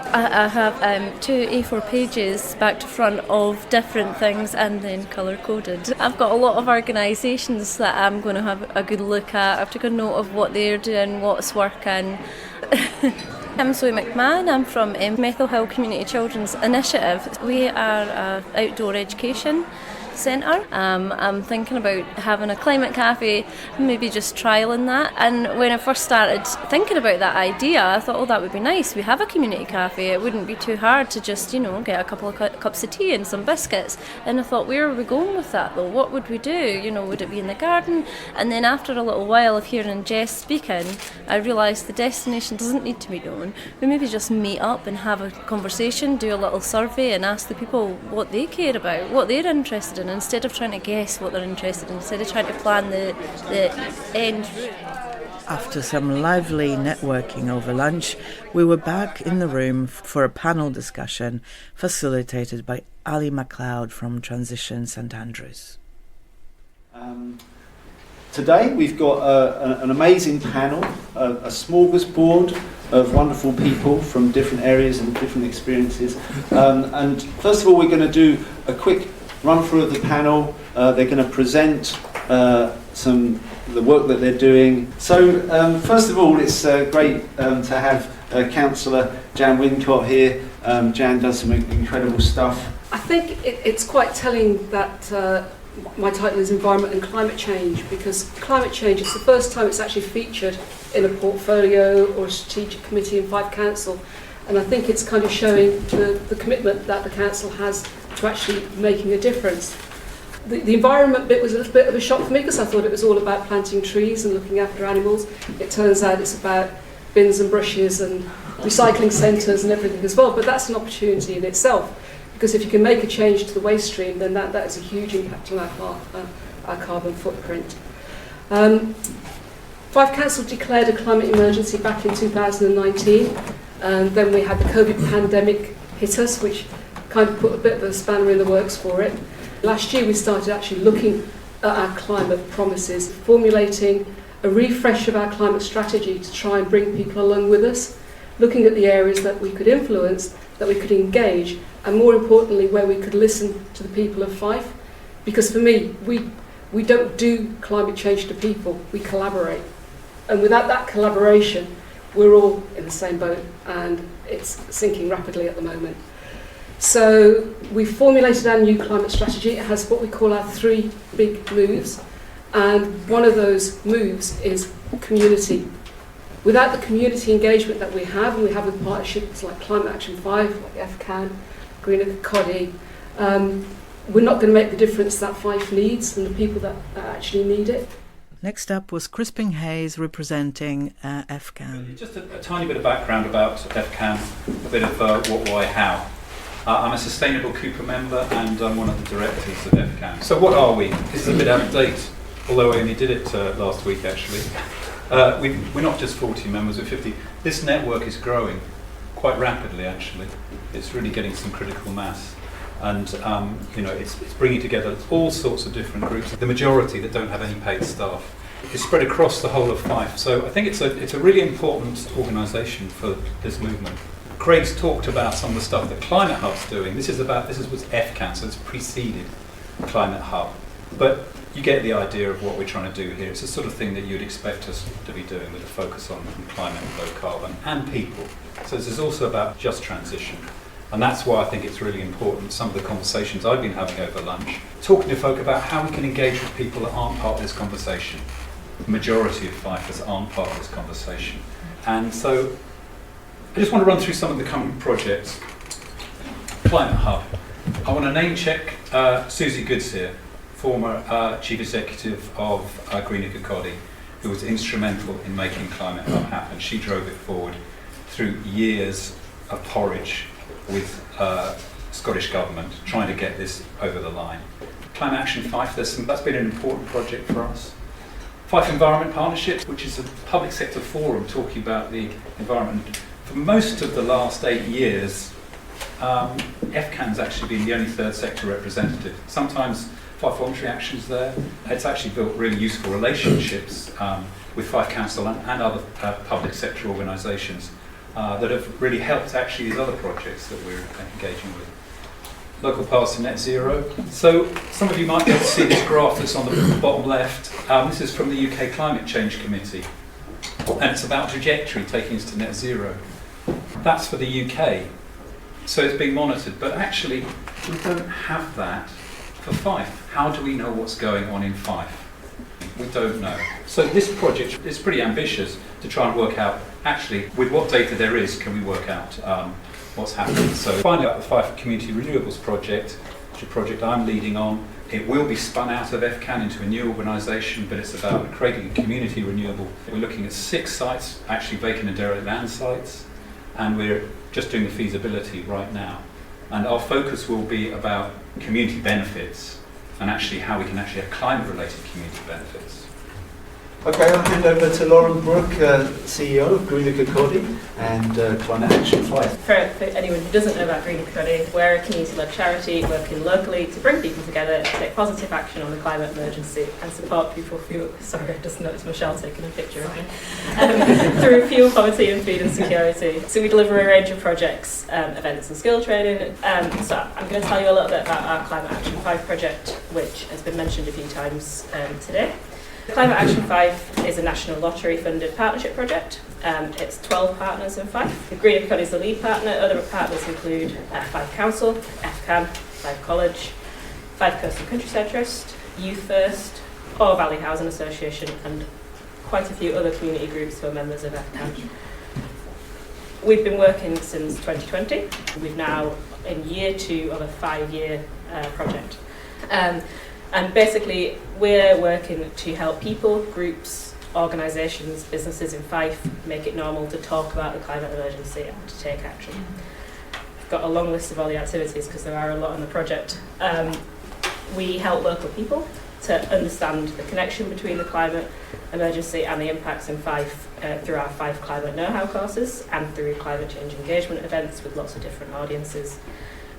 I have 2 A4 pages back to front of different things and then colour-coded. I've got a lot of organisations that I'm going to have a good look at. I've taken note of what they're doing, what's working. I'm Zoe McMahon. I'm from Methil Hill Community Children's Initiative. We are an outdoor education centre. I'm thinking about having a climate cafe, maybe just trialling that. And when I first started thinking about that idea, I thought, oh, that would be nice. We have a community cafe. It wouldn't be too hard to just, get a couple of cups of tea and some biscuits. And I thought, where are we going with that though? What would we do? Would it be in the garden? And then after a little while of hearing Jess speaking, I realised the destination doesn't need to be known. We maybe just meet up and have a conversation, do a little survey and ask the people what they care about, what they're interested in, instead of trying to guess what they're interested in, instead of trying to plan the end route. After some lively networking over lunch, we were back in the room for a panel discussion facilitated by Ali MacLeod from Transition St Andrews. Today we've got an amazing panel, a smorgasbord of wonderful people from different areas and different experiences. And first of all, we're going to do a quick run through of the panel. They're going to present the work that they're doing. So first of all, it's great to have Councillor Jan Wincott here. Jan does some incredible stuff. I think it's quite telling that my title is Environment and Climate Change, because climate change is the first time it's actually featured in a portfolio or a strategic committee in Fife Council, and I think it's kind of showing the commitment that the council has to actually making a difference. The environment bit was a little bit of a shock for me, because I thought it was all about planting trees and looking after animals. It turns out it's about bins and brushes and recycling centres and everything as well, but that's an opportunity in itself, because if you can make a change to the waste stream, then that is a huge impact on our carbon footprint. Fife Council declared a climate emergency back in 2019, and then we had the COVID pandemic hit us, which kind of put a bit of a spanner in the works for it. Last year we started actually looking at our climate promises, formulating a refresh of our climate strategy to try and bring people along with us, looking at the areas that we could influence, that we could engage, and more importantly where we could listen to the people of Fife. Because for me, we don't do climate change to people, we collaborate. And without that collaboration, we're all in the same boat, and it's sinking rapidly at the moment. So we formulated our new climate strategy. It has what we call our 3 big moves, and one of those moves is community. Without the community engagement that we have, and we have with partnerships like Climate Action 5, like FCCAN, Greenpeace, Coddy, we're not going to make the difference that Fife needs and the people that actually need it. Next up was Crispin Hayes representing FCCAN. Just a tiny bit of background about FCCAN, a bit of what, why, how. I'm a Sustainable Cooper member and I'm one of the directors of FCCAN. So what are we? This is a bit out of date, although I only did it last week actually. We're not just 40 members, we're 50. This network is growing quite rapidly actually. It's really getting some critical mass. And it's bringing together all sorts of different groups. The majority that don't have any paid staff. It's spread across the whole of Fife. So I think it's a really important organisation for this movement. Craig's talked about some of the stuff that Climate Hub's doing. This is what's FCAN, so it's preceded Climate Hub. But you get the idea of what we're trying to do here. It's the sort of thing that you'd expect us to be doing with a focus on climate, low carbon, and people. So this is also about just transition. And that's why I think it's really important, some of the conversations I've been having over lunch, talking to folk about how we can engage with people that aren't part of this conversation. The majority of Fifers aren't part of this conversation. And so I just want to run through some of the current projects. Climate Hub. I want to name check Susie Goods here, former Chief Executive of Greenpeace and Friends, who was instrumental in making Climate Hub happen. She drove it forward through years of porridge with Scottish Government trying to get this over the line. Climate Action Fife, that's been an important project for us. Fife Environment Partnership, which is a public sector forum talking about the environment. For most of the last 8 years, FCCAN's actually been the only third sector representative. Sometimes Fife Voluntary Action's there. It's actually built really useful relationships with Fife Council and other public sector organisations that have really helped actually these other projects that we're engaging with. Local paths to net zero. So some of you might be able to see this graph that's on the bottom left. This is from the UK Climate Change Committee, and it's about trajectory taking us to net zero. That's for the UK, so it's being monitored, but actually we don't have that for Fife. How do we know what's going on in Fife? We don't know. So this project is pretty ambitious to try and work out, actually, with what data there is, can we work out what's happening. So find out the Fife Community Renewables Project, which is a project I'm leading on. It will be spun out of FCCAN into a new organisation, but it's about creating a community renewable. We're looking at 6 sites, actually vacant and derelict land sites, and we're just doing the feasibility right now. And our focus will be about community benefits and actually how we can actually have climate-related community benefits. Okay, I'll hand over to Lauren Brooke, CEO of Greenpeace and Friends and Climate Action Fife. For anyone who doesn't know about Greenpeace and Friends, we're a community-led charity working locally to bring people together to take positive action on the climate emergency and support people through, sorry, I just noticed Michelle taking a picture of me, through fuel poverty and food insecurity. So we deliver a range of projects, events and skill training. So I'm going to tell you a little bit about our Climate Action Fife project, which has been mentioned a few times today. Climate Action Fife is a national lottery-funded partnership project. It's 12 partners in Fife. Greenpeace and Friends is the lead partner. Other partners include Fife Council, FCCAN, Fife College, Fife Coast and Countryside Trust, Youth First, Orr Valley Housing Association, and quite a few other community groups who are members of FCCAN. We've been working since 2020. We're now in year 2 of a 5-year project. And basically, we're working to help people, groups, organisations, businesses in Fife make it normal to talk about the climate emergency and to take action. I've got a long list of all the activities because there are a lot on the project. We help local people to understand the connection between the climate emergency and the impacts in Fife through our Fife Climate Know-How courses and through climate change engagement events with lots of different audiences.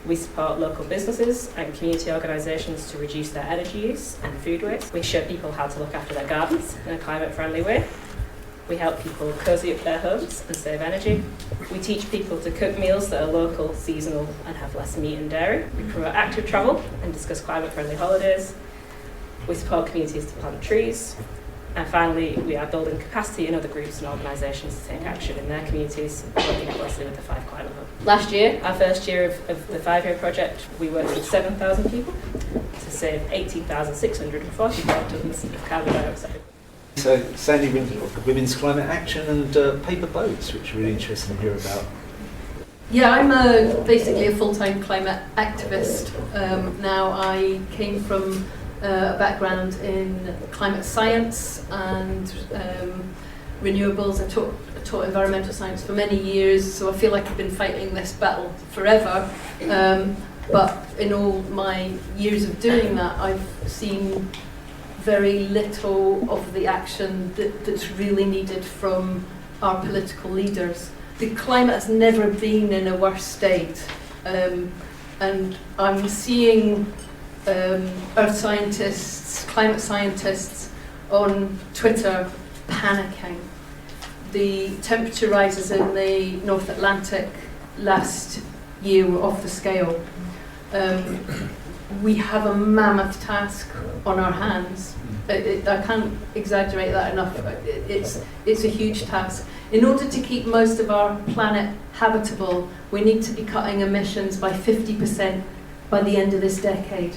We support local businesses and community organisations to reduce their energy use and food waste. We show people how to look after their gardens in a climate-friendly way. We help people cosy up their homes and save energy. We teach people to cook meals that are local, seasonal and have less meat and dairy. We promote active travel and discuss climate-friendly holidays. We support communities to plant trees. And finally, we are building capacity in other groups and organisations to take action in their communities, working closely with the Fife Climate Hub. Last year, our first year of the 5-year project, we worked with 7,000 people to save 18,644 tonnes of carbon dioxide. So, Sandy, Women's Climate Action and paper boats, which are really interesting to hear about. Yeah, I'm basically a full-time climate activist. Now I came from a background in climate science and renewables. I taught environmental science for many years, so I feel like I've been fighting this battle forever. But in all my years of doing that, I've seen very little of the action that's really needed from our political leaders. The climate has never been in a worse state, and I'm seeing earth scientists, climate scientists on Twitter panicking. The temperature rises in the North Atlantic last year were off the scale. We have a mammoth task on our hands. I can't exaggerate that enough. It's a huge task. In order to keep most of our planet habitable, we need to be cutting emissions by 50% by the end of this decade.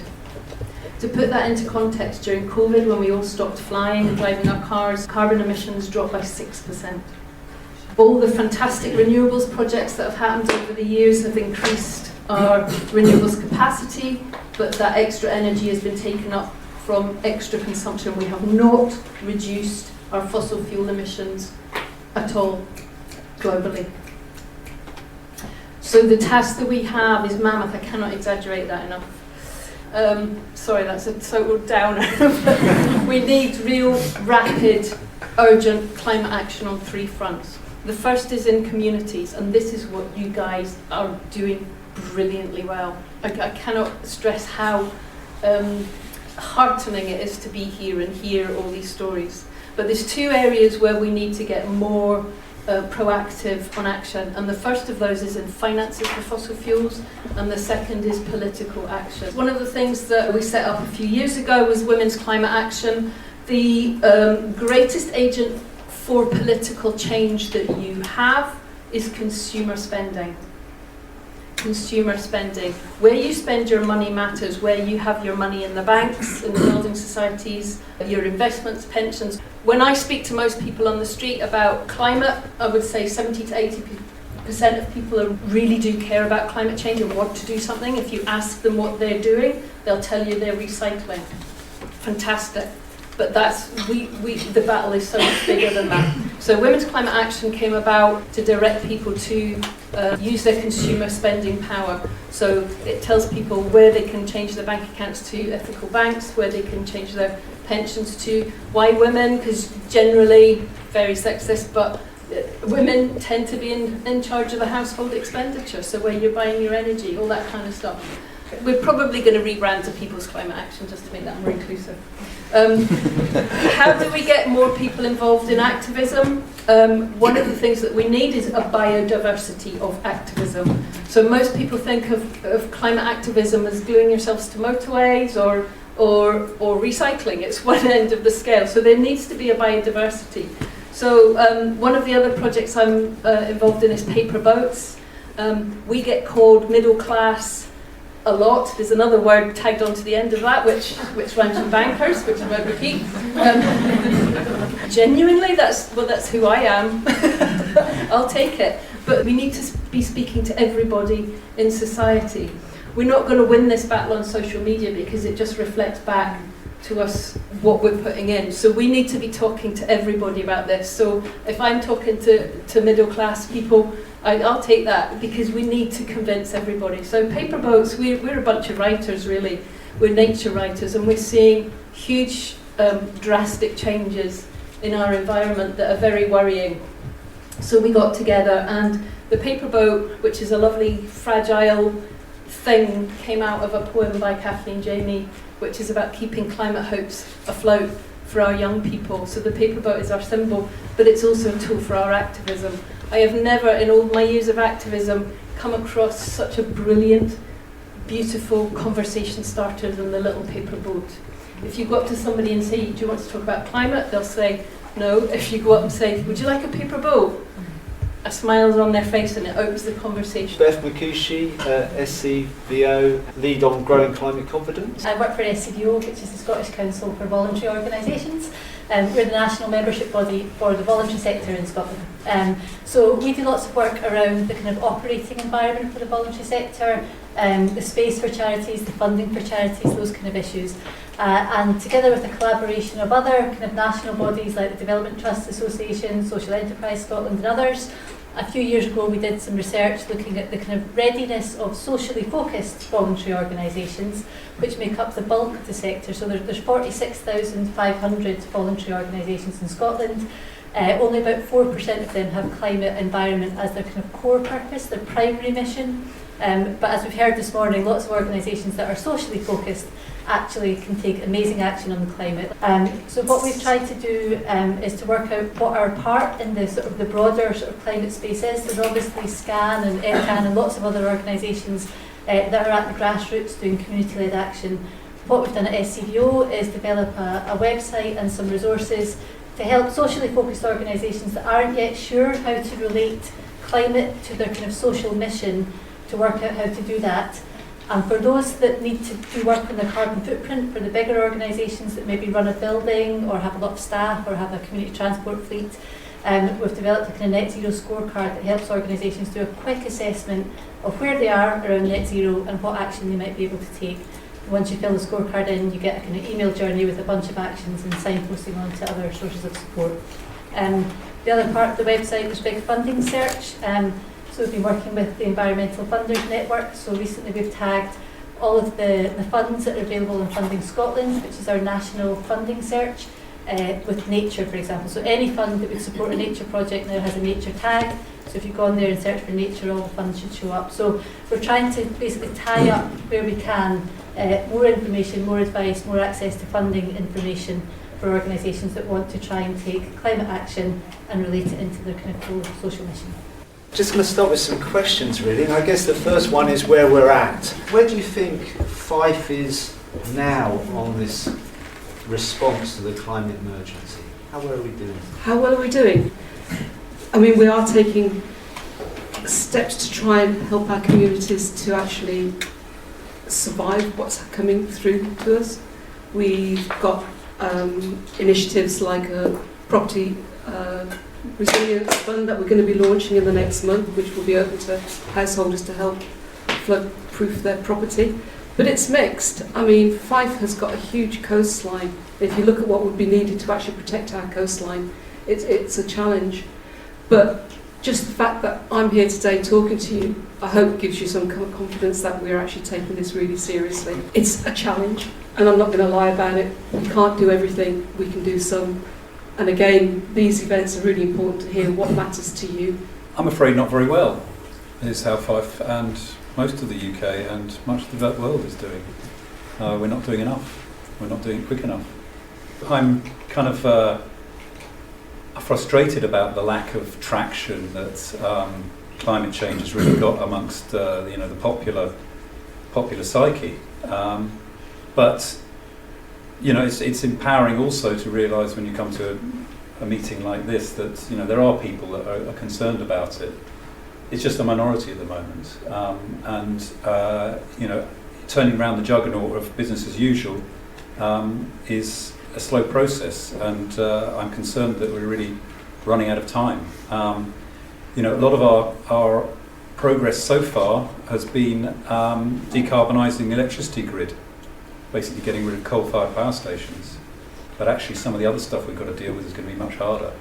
To put that into context, during COVID, when we all stopped flying and driving our cars, carbon emissions dropped by 6%. All the fantastic renewables projects that have happened over the years have increased our renewables capacity, but that extra energy has been taken up from extra consumption. We have not reduced our fossil fuel emissions at all globally. So the task that we have is mammoth. I cannot exaggerate that enough. Sorry, that's a total downer. We need real, rapid, urgent climate action on 3 fronts. The first is in communities, and this is what you guys are doing brilliantly well. I cannot stress how heartening it is to be here and hear all these stories. But there's 2 areas where we need to get more proactive on action, and the first of those is in finances for fossil fuels, and the second is political action. One of the things that we set up a few years ago was Women's Climate Action. The greatest agent for political change that you have is consumer spending. Consumer spending. Where you spend your money matters, where you have your money in the banks, in the building societies, your investments, pensions. When I speak to most people on the street about climate, I would say 70 to 80% of people really do care about climate change and want to do something. If you ask them what they're doing, they'll tell you they're recycling. Fantastic. But the battle is so much bigger than that. So Women's Climate Action came about to direct people to use their consumer spending power. So it tells people where they can change their bank accounts to ethical banks, where they can change their pensions to. Why women? Because generally, very sexist, but women tend to be in charge of the household expenditure. So where you're buying your energy, all that kind of stuff. We're probably going to rebrand to People's Climate Action just to make that more inclusive. How do we get more people involved in activism? One of the things that we need is a biodiversity of activism. So most people think of climate activism as gluing yourselves to motorways or recycling. It's one end of the scale. So there needs to be a biodiversity. So one of the other projects I'm involved in is paper boats. We get called middle class a lot. There's another word tagged onto the end of that, which rhymes with bankers, which I won't repeat. Genuinely, that's who I am. I'll take it. But we need to be speaking to everybody in society. We're not going to win this battle on social media because it just reflects back to us what we're putting in. So we need to be talking to everybody about this. So if I'm talking to middle class people, I'll take that because we need to convince everybody. So paper boats, we're a bunch of writers really. We're nature writers and we're seeing huge drastic changes in our environment that are very worrying. So we got together and the paper boat, which is a lovely fragile thing, came out of a poem by Kathleen Jamie, which is about keeping climate hopes afloat for our young people. So the paper boat is our symbol, but it's also a tool for our activism. I have never, in all my years of activism, come across such a brilliant, beautiful conversation starter than the little paper boat. If you go up to somebody and say, do you want to talk about climate? They'll say, no. If you go up and say, would you like a paper boat? A smile's on their face and it opens the conversation. Beth McCushy, SCVO, lead on growing climate confidence. I work for SCVO, which is the Scottish Council for Voluntary Organisations. We're the national membership body for the voluntary sector in Scotland. So we do lots of work around the kind of operating environment for the voluntary sector, the space for charities, the funding for charities, those kind of issues. And together with the collaboration of other kind of national bodies like the Development Trust Association, Social Enterprise Scotland and others, a few years ago we did some research looking at the kind of readiness of socially focused voluntary organisations which make up the bulk of the sector. So there's 46,500 voluntary organisations in Scotland. Only about 4% of them have climate environment as their kind of core purpose, their primary mission. But as we've heard this morning, lots of organisations that are socially focused actually can take amazing action on the climate. So what we've tried to do is to work out what our part in the sort of the broader sort of climate space is. There's obviously FCCAN and FCCAN and lots of other organisations that are at the grassroots doing community-led action. What we've done at SCVO is develop a website and some resources to help socially focused organisations that aren't yet sure how to relate climate to their kind of social mission to work out how to do that. And for those that need to do work on their carbon footprint, for the bigger organisations that maybe run a building or have a lot of staff or have a community transport fleet, We've developed a kind of net zero scorecard that helps organisations do a quick assessment of where they are around net zero and what action they might be able to take. Once you fill the scorecard in, you get a kind of email journey with a bunch of actions and signposting on to other sources of support. The other part of the website is big funding search. So we've been working with the Environmental Funders Network. So recently we've tagged all of the funds that are available in Funding Scotland, which is our national funding search, with nature, for example. So any fund that would support a nature project now has a nature tag. So if you go on there and search for nature, all the funds should show up. So we're trying to basically tie up where we can more information, more advice, more access to funding information for organisations that want to try and take climate action and relate it into their kind of full social mission. Just going to start with some questions, really. And I guess the first one is where we're at. Where do you think Fife is now on this response to the climate emergency? How well are we doing? How well are we doing? I mean, we are taking steps to try and help our communities to actually survive what's coming through to us. We've got initiatives like a property resilience fund that we're going to be launching in the next month, which will be open to householders to help flood-proof their property. But it's mixed. I mean, Fife has got a huge coastline. If you look at what would be needed to actually protect our coastline, it's a challenge. But just the fact that I'm here today talking to you, I hope gives you some confidence that we're actually taking this really seriously. It's a challenge, and I'm not going to lie about it. We can't do everything, we can do some. And again, these events are really important to hear what matters to you. I'm afraid not very well, is how Fife and most of the UK and much of the developed world is doing. We're not doing enough. We're not doing it quick enough. I'm kind of frustrated about the lack of traction that climate change has really got amongst the popular psyche. But it's empowering also to realise when you come to a meeting like this that there are people that are concerned about it. It's just a minority at the moment, turning around the juggernaut of business as usual is a slow process, and I'm concerned that we're really running out of time. A lot of our progress so far has been decarbonising the electricity grid, basically getting rid of coal-fired power stations. But actually some of the other stuff we've got to deal with is going to be much harder.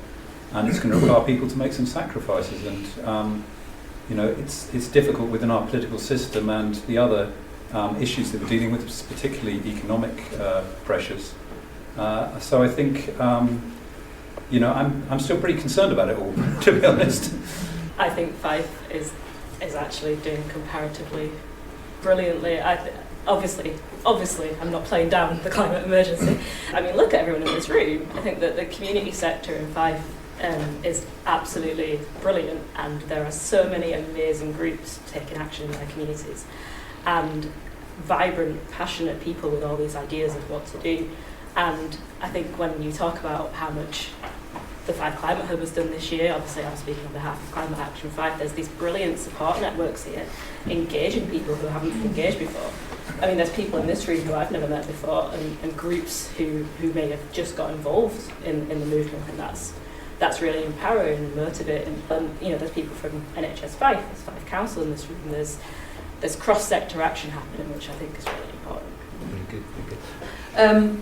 And it's going to require people to make some sacrifices. And, it's difficult within our political system and the other issues that we're dealing with, particularly economic pressures. So I think, I'm still pretty concerned about it all, to be honest. I think Fife is actually doing comparatively brilliantly. Obviously, I'm not playing down the climate emergency. I mean, look at everyone in this room. I think that the community sector in Fife is absolutely brilliant, and there are so many amazing groups taking action in their communities, and vibrant, passionate people with all these ideas of what to do. And I think when you talk about how much the Fife Climate Hub has done this year, obviously I'm speaking on behalf of Climate Action Fife, there's these brilliant support networks here, engaging people who haven't been engaged before. I mean, there's people in this room who I've never met before, and groups who may have just got involved in the movement, and that's really empowering and motivating. There's people from NHS Fife, there's Fife Council in this room, there's cross-sector action happening, which I think is really important. Very good, very good.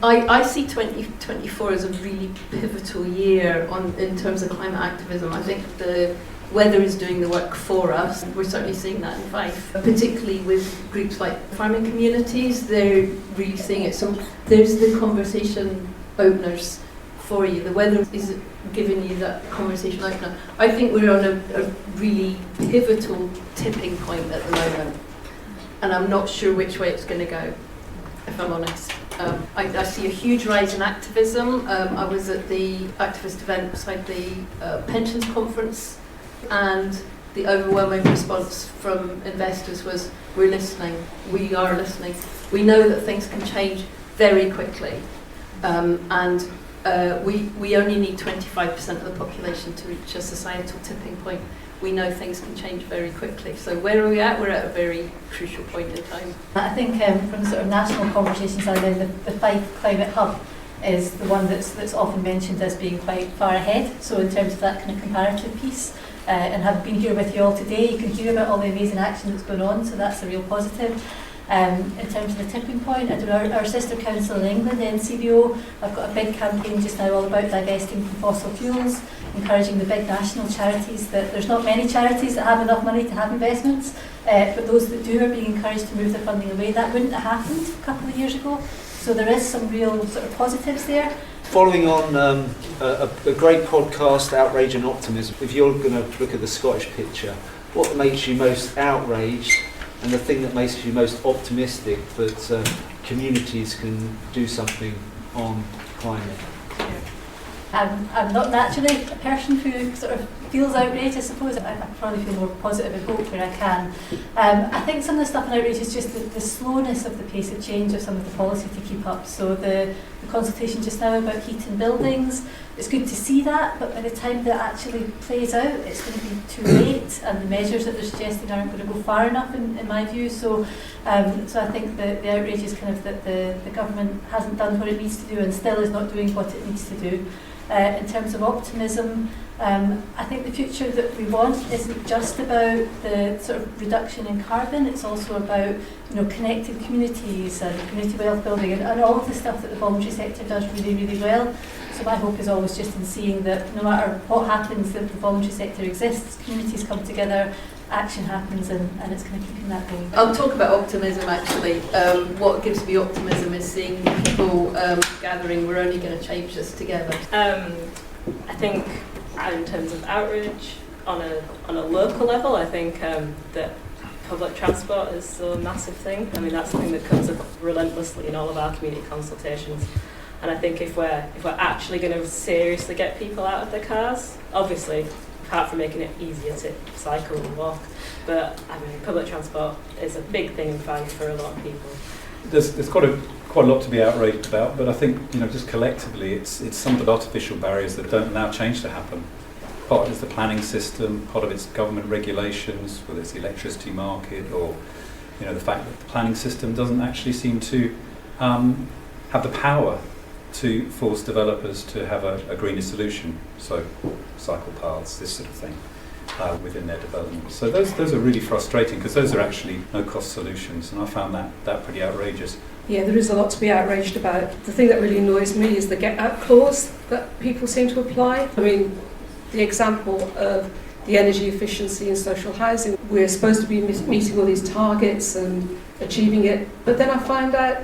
I see 2024 as a really pivotal year in terms of climate activism. I think the weather is doing the work for us. We're certainly seeing that in Fife, particularly with groups like farming communities. They're really seeing it. So there's the conversation openers for you. The weather is giving you that conversation opener. I think we're on a really pivotal tipping point at the moment, and I'm not sure which way it's going to go, if I'm honest. I see a huge rise in activism. I was at the activist event beside the pensions conference, and the overwhelming response from investors was, we're listening, we are listening. We know that things can change very quickly, and we only need 25% of the population to reach a societal tipping point. We know things can change very quickly. So where are we at? We're at a very crucial point in time. I think from the sort of national conversations around the Fife Climate Hub, is the one that's often mentioned as being quite far ahead. So in terms of that kind of comparative piece, and having been here with you all today, you can hear about all the amazing action that's going on, so that's a real positive. In terms of the tipping point, I don't know, our sister council in England, NCBO, have got a big campaign just now all about divesting from fossil fuels, encouraging the big national charities. That there's not many charities that have enough money to have investments, but those that do are being encouraged to move their funding away. That wouldn't have happened a couple of years ago, so there is some real sort of positives there. Following on a great podcast, Outrage and Optimism, if you're going to look at the Scottish picture, what makes you most outraged and the thing that makes you most optimistic that communities can do something on climate? I'm not naturally a person who sort of feels outraged, I suppose. I probably feel more positive and hope where I can. I think some of the stuff in outrage is just the slowness of the pace of change of some of the policy to keep up. So the consultation just now about heat in buildings, it's good to see that, but by the time that actually plays out, it's going to be too late, and the measures that they're suggesting aren't going to go far enough in my view. So I think the outrage is kind of that the government hasn't done what it needs to do and still is not doing what it needs to do. In terms of optimism, I think the future that we want isn't just about the sort of reduction in carbon, it's also about connected communities and community wealth building and all of the stuff that the voluntary sector does really, really well. So my hope is always just in seeing that no matter what happens, that the voluntary sector exists, communities come together, action happens, and it's kind of keeping that going. I'll talk about optimism actually. What gives me optimism is seeing people gathering, we're only going to change this together. I think in terms of outreach, on a local level, I think that public transport is a massive thing. I mean, that's something that comes up relentlessly in all of our community consultations. And I think if we're actually going to seriously get people out of their cars, obviously, apart from making it easier to cycle and walk, but I mean, public transport is a big thing in Fife for a lot of people. There's quite a lot to be outraged about, but I think just collectively, it's some of the artificial barriers that don't allow change to happen. Part of it's the planning system, part of it's government regulations, whether it's the electricity market or the fact that the planning system doesn't actually seem to have the power to force developers to have a greener solution, so cycle paths, this sort of thing, within their development. So those are really frustrating because those are actually no-cost solutions, and I found that pretty outrageous. Yeah, there is a lot to be outraged about. The thing that really annoys me is the get-out clause that people seem to apply. I mean, the example of the energy efficiency and social housing, we're supposed to be meeting all these targets and achieving it, but then I find out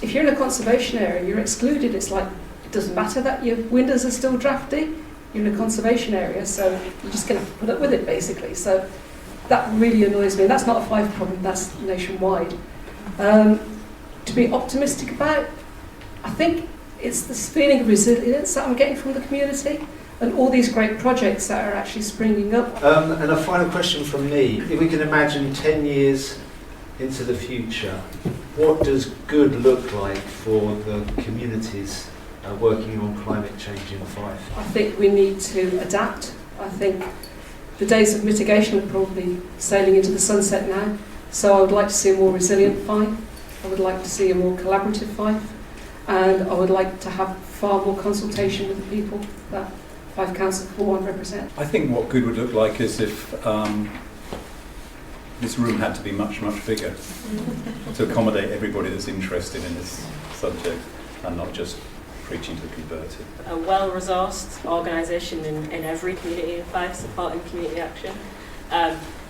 if you're in a conservation area, you're excluded. It's like, it doesn't matter that your windows are still drafty, you're in a conservation area, so you're just going to have to put up with it, basically. So that really annoys me. And that's not a Fife problem, that's nationwide. To be optimistic about, I think it's this feeling of resilience that I'm getting from the community and all these great projects that are actually springing up. And a final question from me. If we can imagine 10 years into the future, what does good look like for the communities working on climate change in Fife? I think we need to adapt. I think the days of mitigation are probably sailing into the sunset now. So I would like to see a more resilient Fife. I would like to see a more collaborative Fife. And I would like to have far more consultation with the people that Fife Council for and represent. I think what good would look like is if this room had to be much, much bigger to accommodate everybody that's interested in this subject and not just preaching to the converted. A well-resourced organisation in every community in Fife supporting community action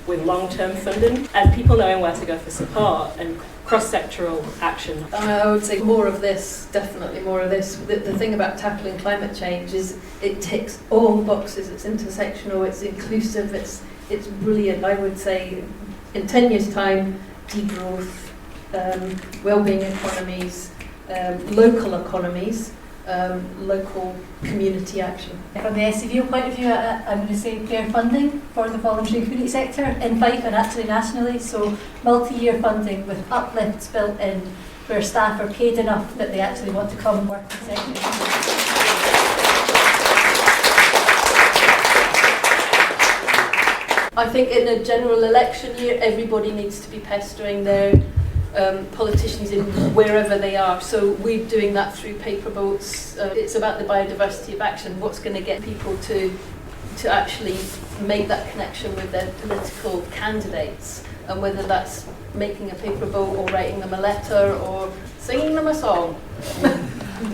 with long-term funding and people knowing where to go for support and cross-sectoral action. I would say more of this, definitely more of this. The thing about tackling climate change is it ticks all boxes. It's intersectional, it's inclusive, it's brilliant. I would say in 10 years' time, degrowth, well-being economies, local economies, local community action. From the SCVO point of view, I'm going to say fair funding for the voluntary community sector in Fife and actually nationally, so multi-year funding with uplifts built in where staff are paid enough that they actually want to come and work in the sector. I think in a general election year, everybody needs to be pestering their politicians in wherever they are. So we're doing that through paper boats. It's about the biodiversity of action. What's going to get people to actually make that connection with their political candidates, and whether that's making a paper boat or writing them a letter or singing them a song.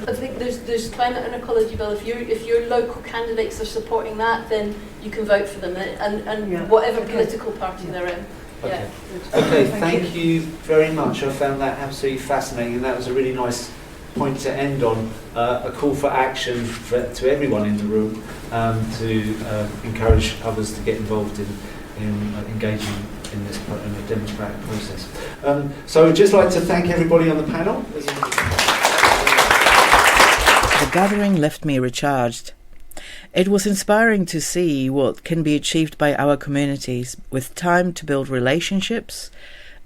I think there's climate and ecology bill. If your local candidates are supporting that, then you can vote for them, and whatever political party they're in. Okay. Okay, thank you very much. I found that absolutely fascinating, and that was a really nice point to end on. A call for action to everyone in the room to encourage others to get involved in engaging in this in a democratic process. So I'd just like to thank everybody on the panel. The gathering left me recharged. It was inspiring to see what can be achieved by our communities with time to build relationships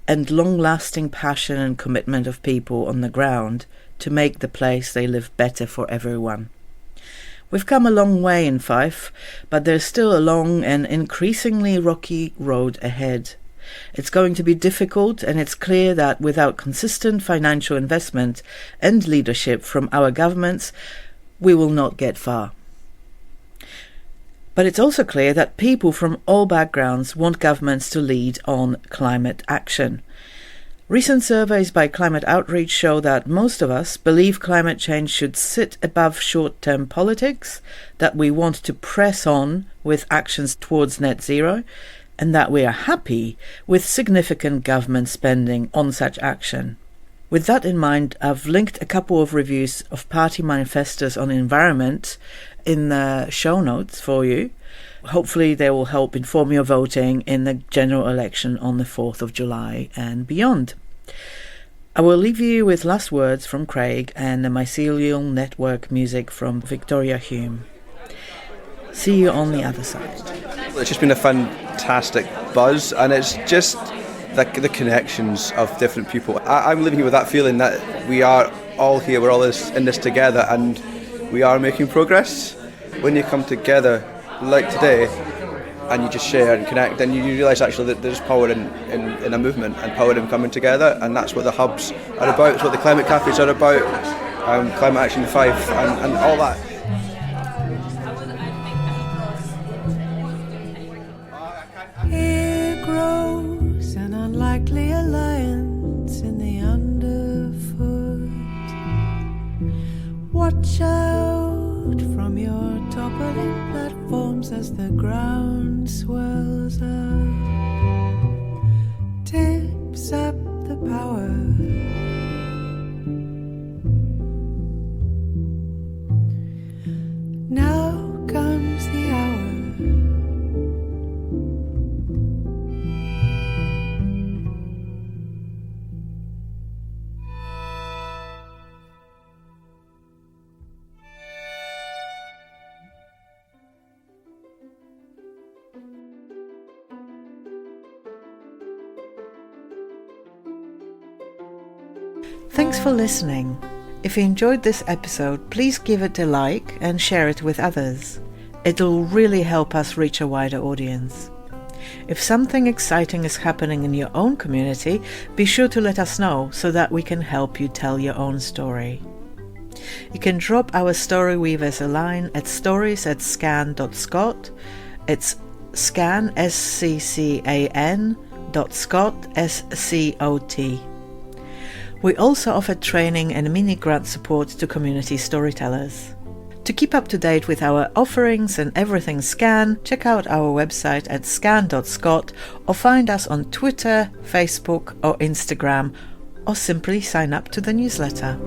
and long-lasting passion and commitment of people on the ground to make the place they live better for everyone. We've come a long way in Fife, but there's still a long and increasingly rocky road ahead. It's going to be difficult, and it's clear that without consistent financial investment and leadership from our governments, we will not get far. But it's also clear that people from all backgrounds want governments to lead on climate action. Recent surveys by Climate Outreach show that most of us believe climate change should sit above short-term politics, that we want to press on with actions towards net zero, and that we are happy with significant government spending on such action. With that in mind, I've linked a couple of reviews of party manifestos on environment in the show notes for you. Hopefully they will help inform your voting in the general election on the 4th of July and beyond. I will leave you with last words from Craig and the mycelial network music from Victoria Hume. See you on the other side. It's just been a fantastic buzz, and it's just the connections of different people. I'm living here with that feeling that we are all here, we're all in this together, and we are making progress. When you come together like today and you just share and connect, then you realise actually that there's power in a movement and power in coming together, and that's what the hubs are about, it's what the climate cafes are about, Climate Action Fife and all that. Here grows an unlikely alliance in the underfoot. Watch out from your toppling platforms as the ground swells up, tips up the power. Now comes the hour. Thanks for listening. If you enjoyed this episode, please give it a like and share it with others. It'll really help us reach a wider audience. If something exciting is happening in your own community, be sure to let us know so that we can help you tell your own story. You can drop our story weavers a line at stories@scan.scot. It's scan, SCCAN, .scot, SCOT. We also offer training and mini-grant support to community storytellers. To keep up to date with our offerings and everything SCAN, check out our website at scan.scot or find us on Twitter, Facebook or Instagram, or simply sign up to the newsletter.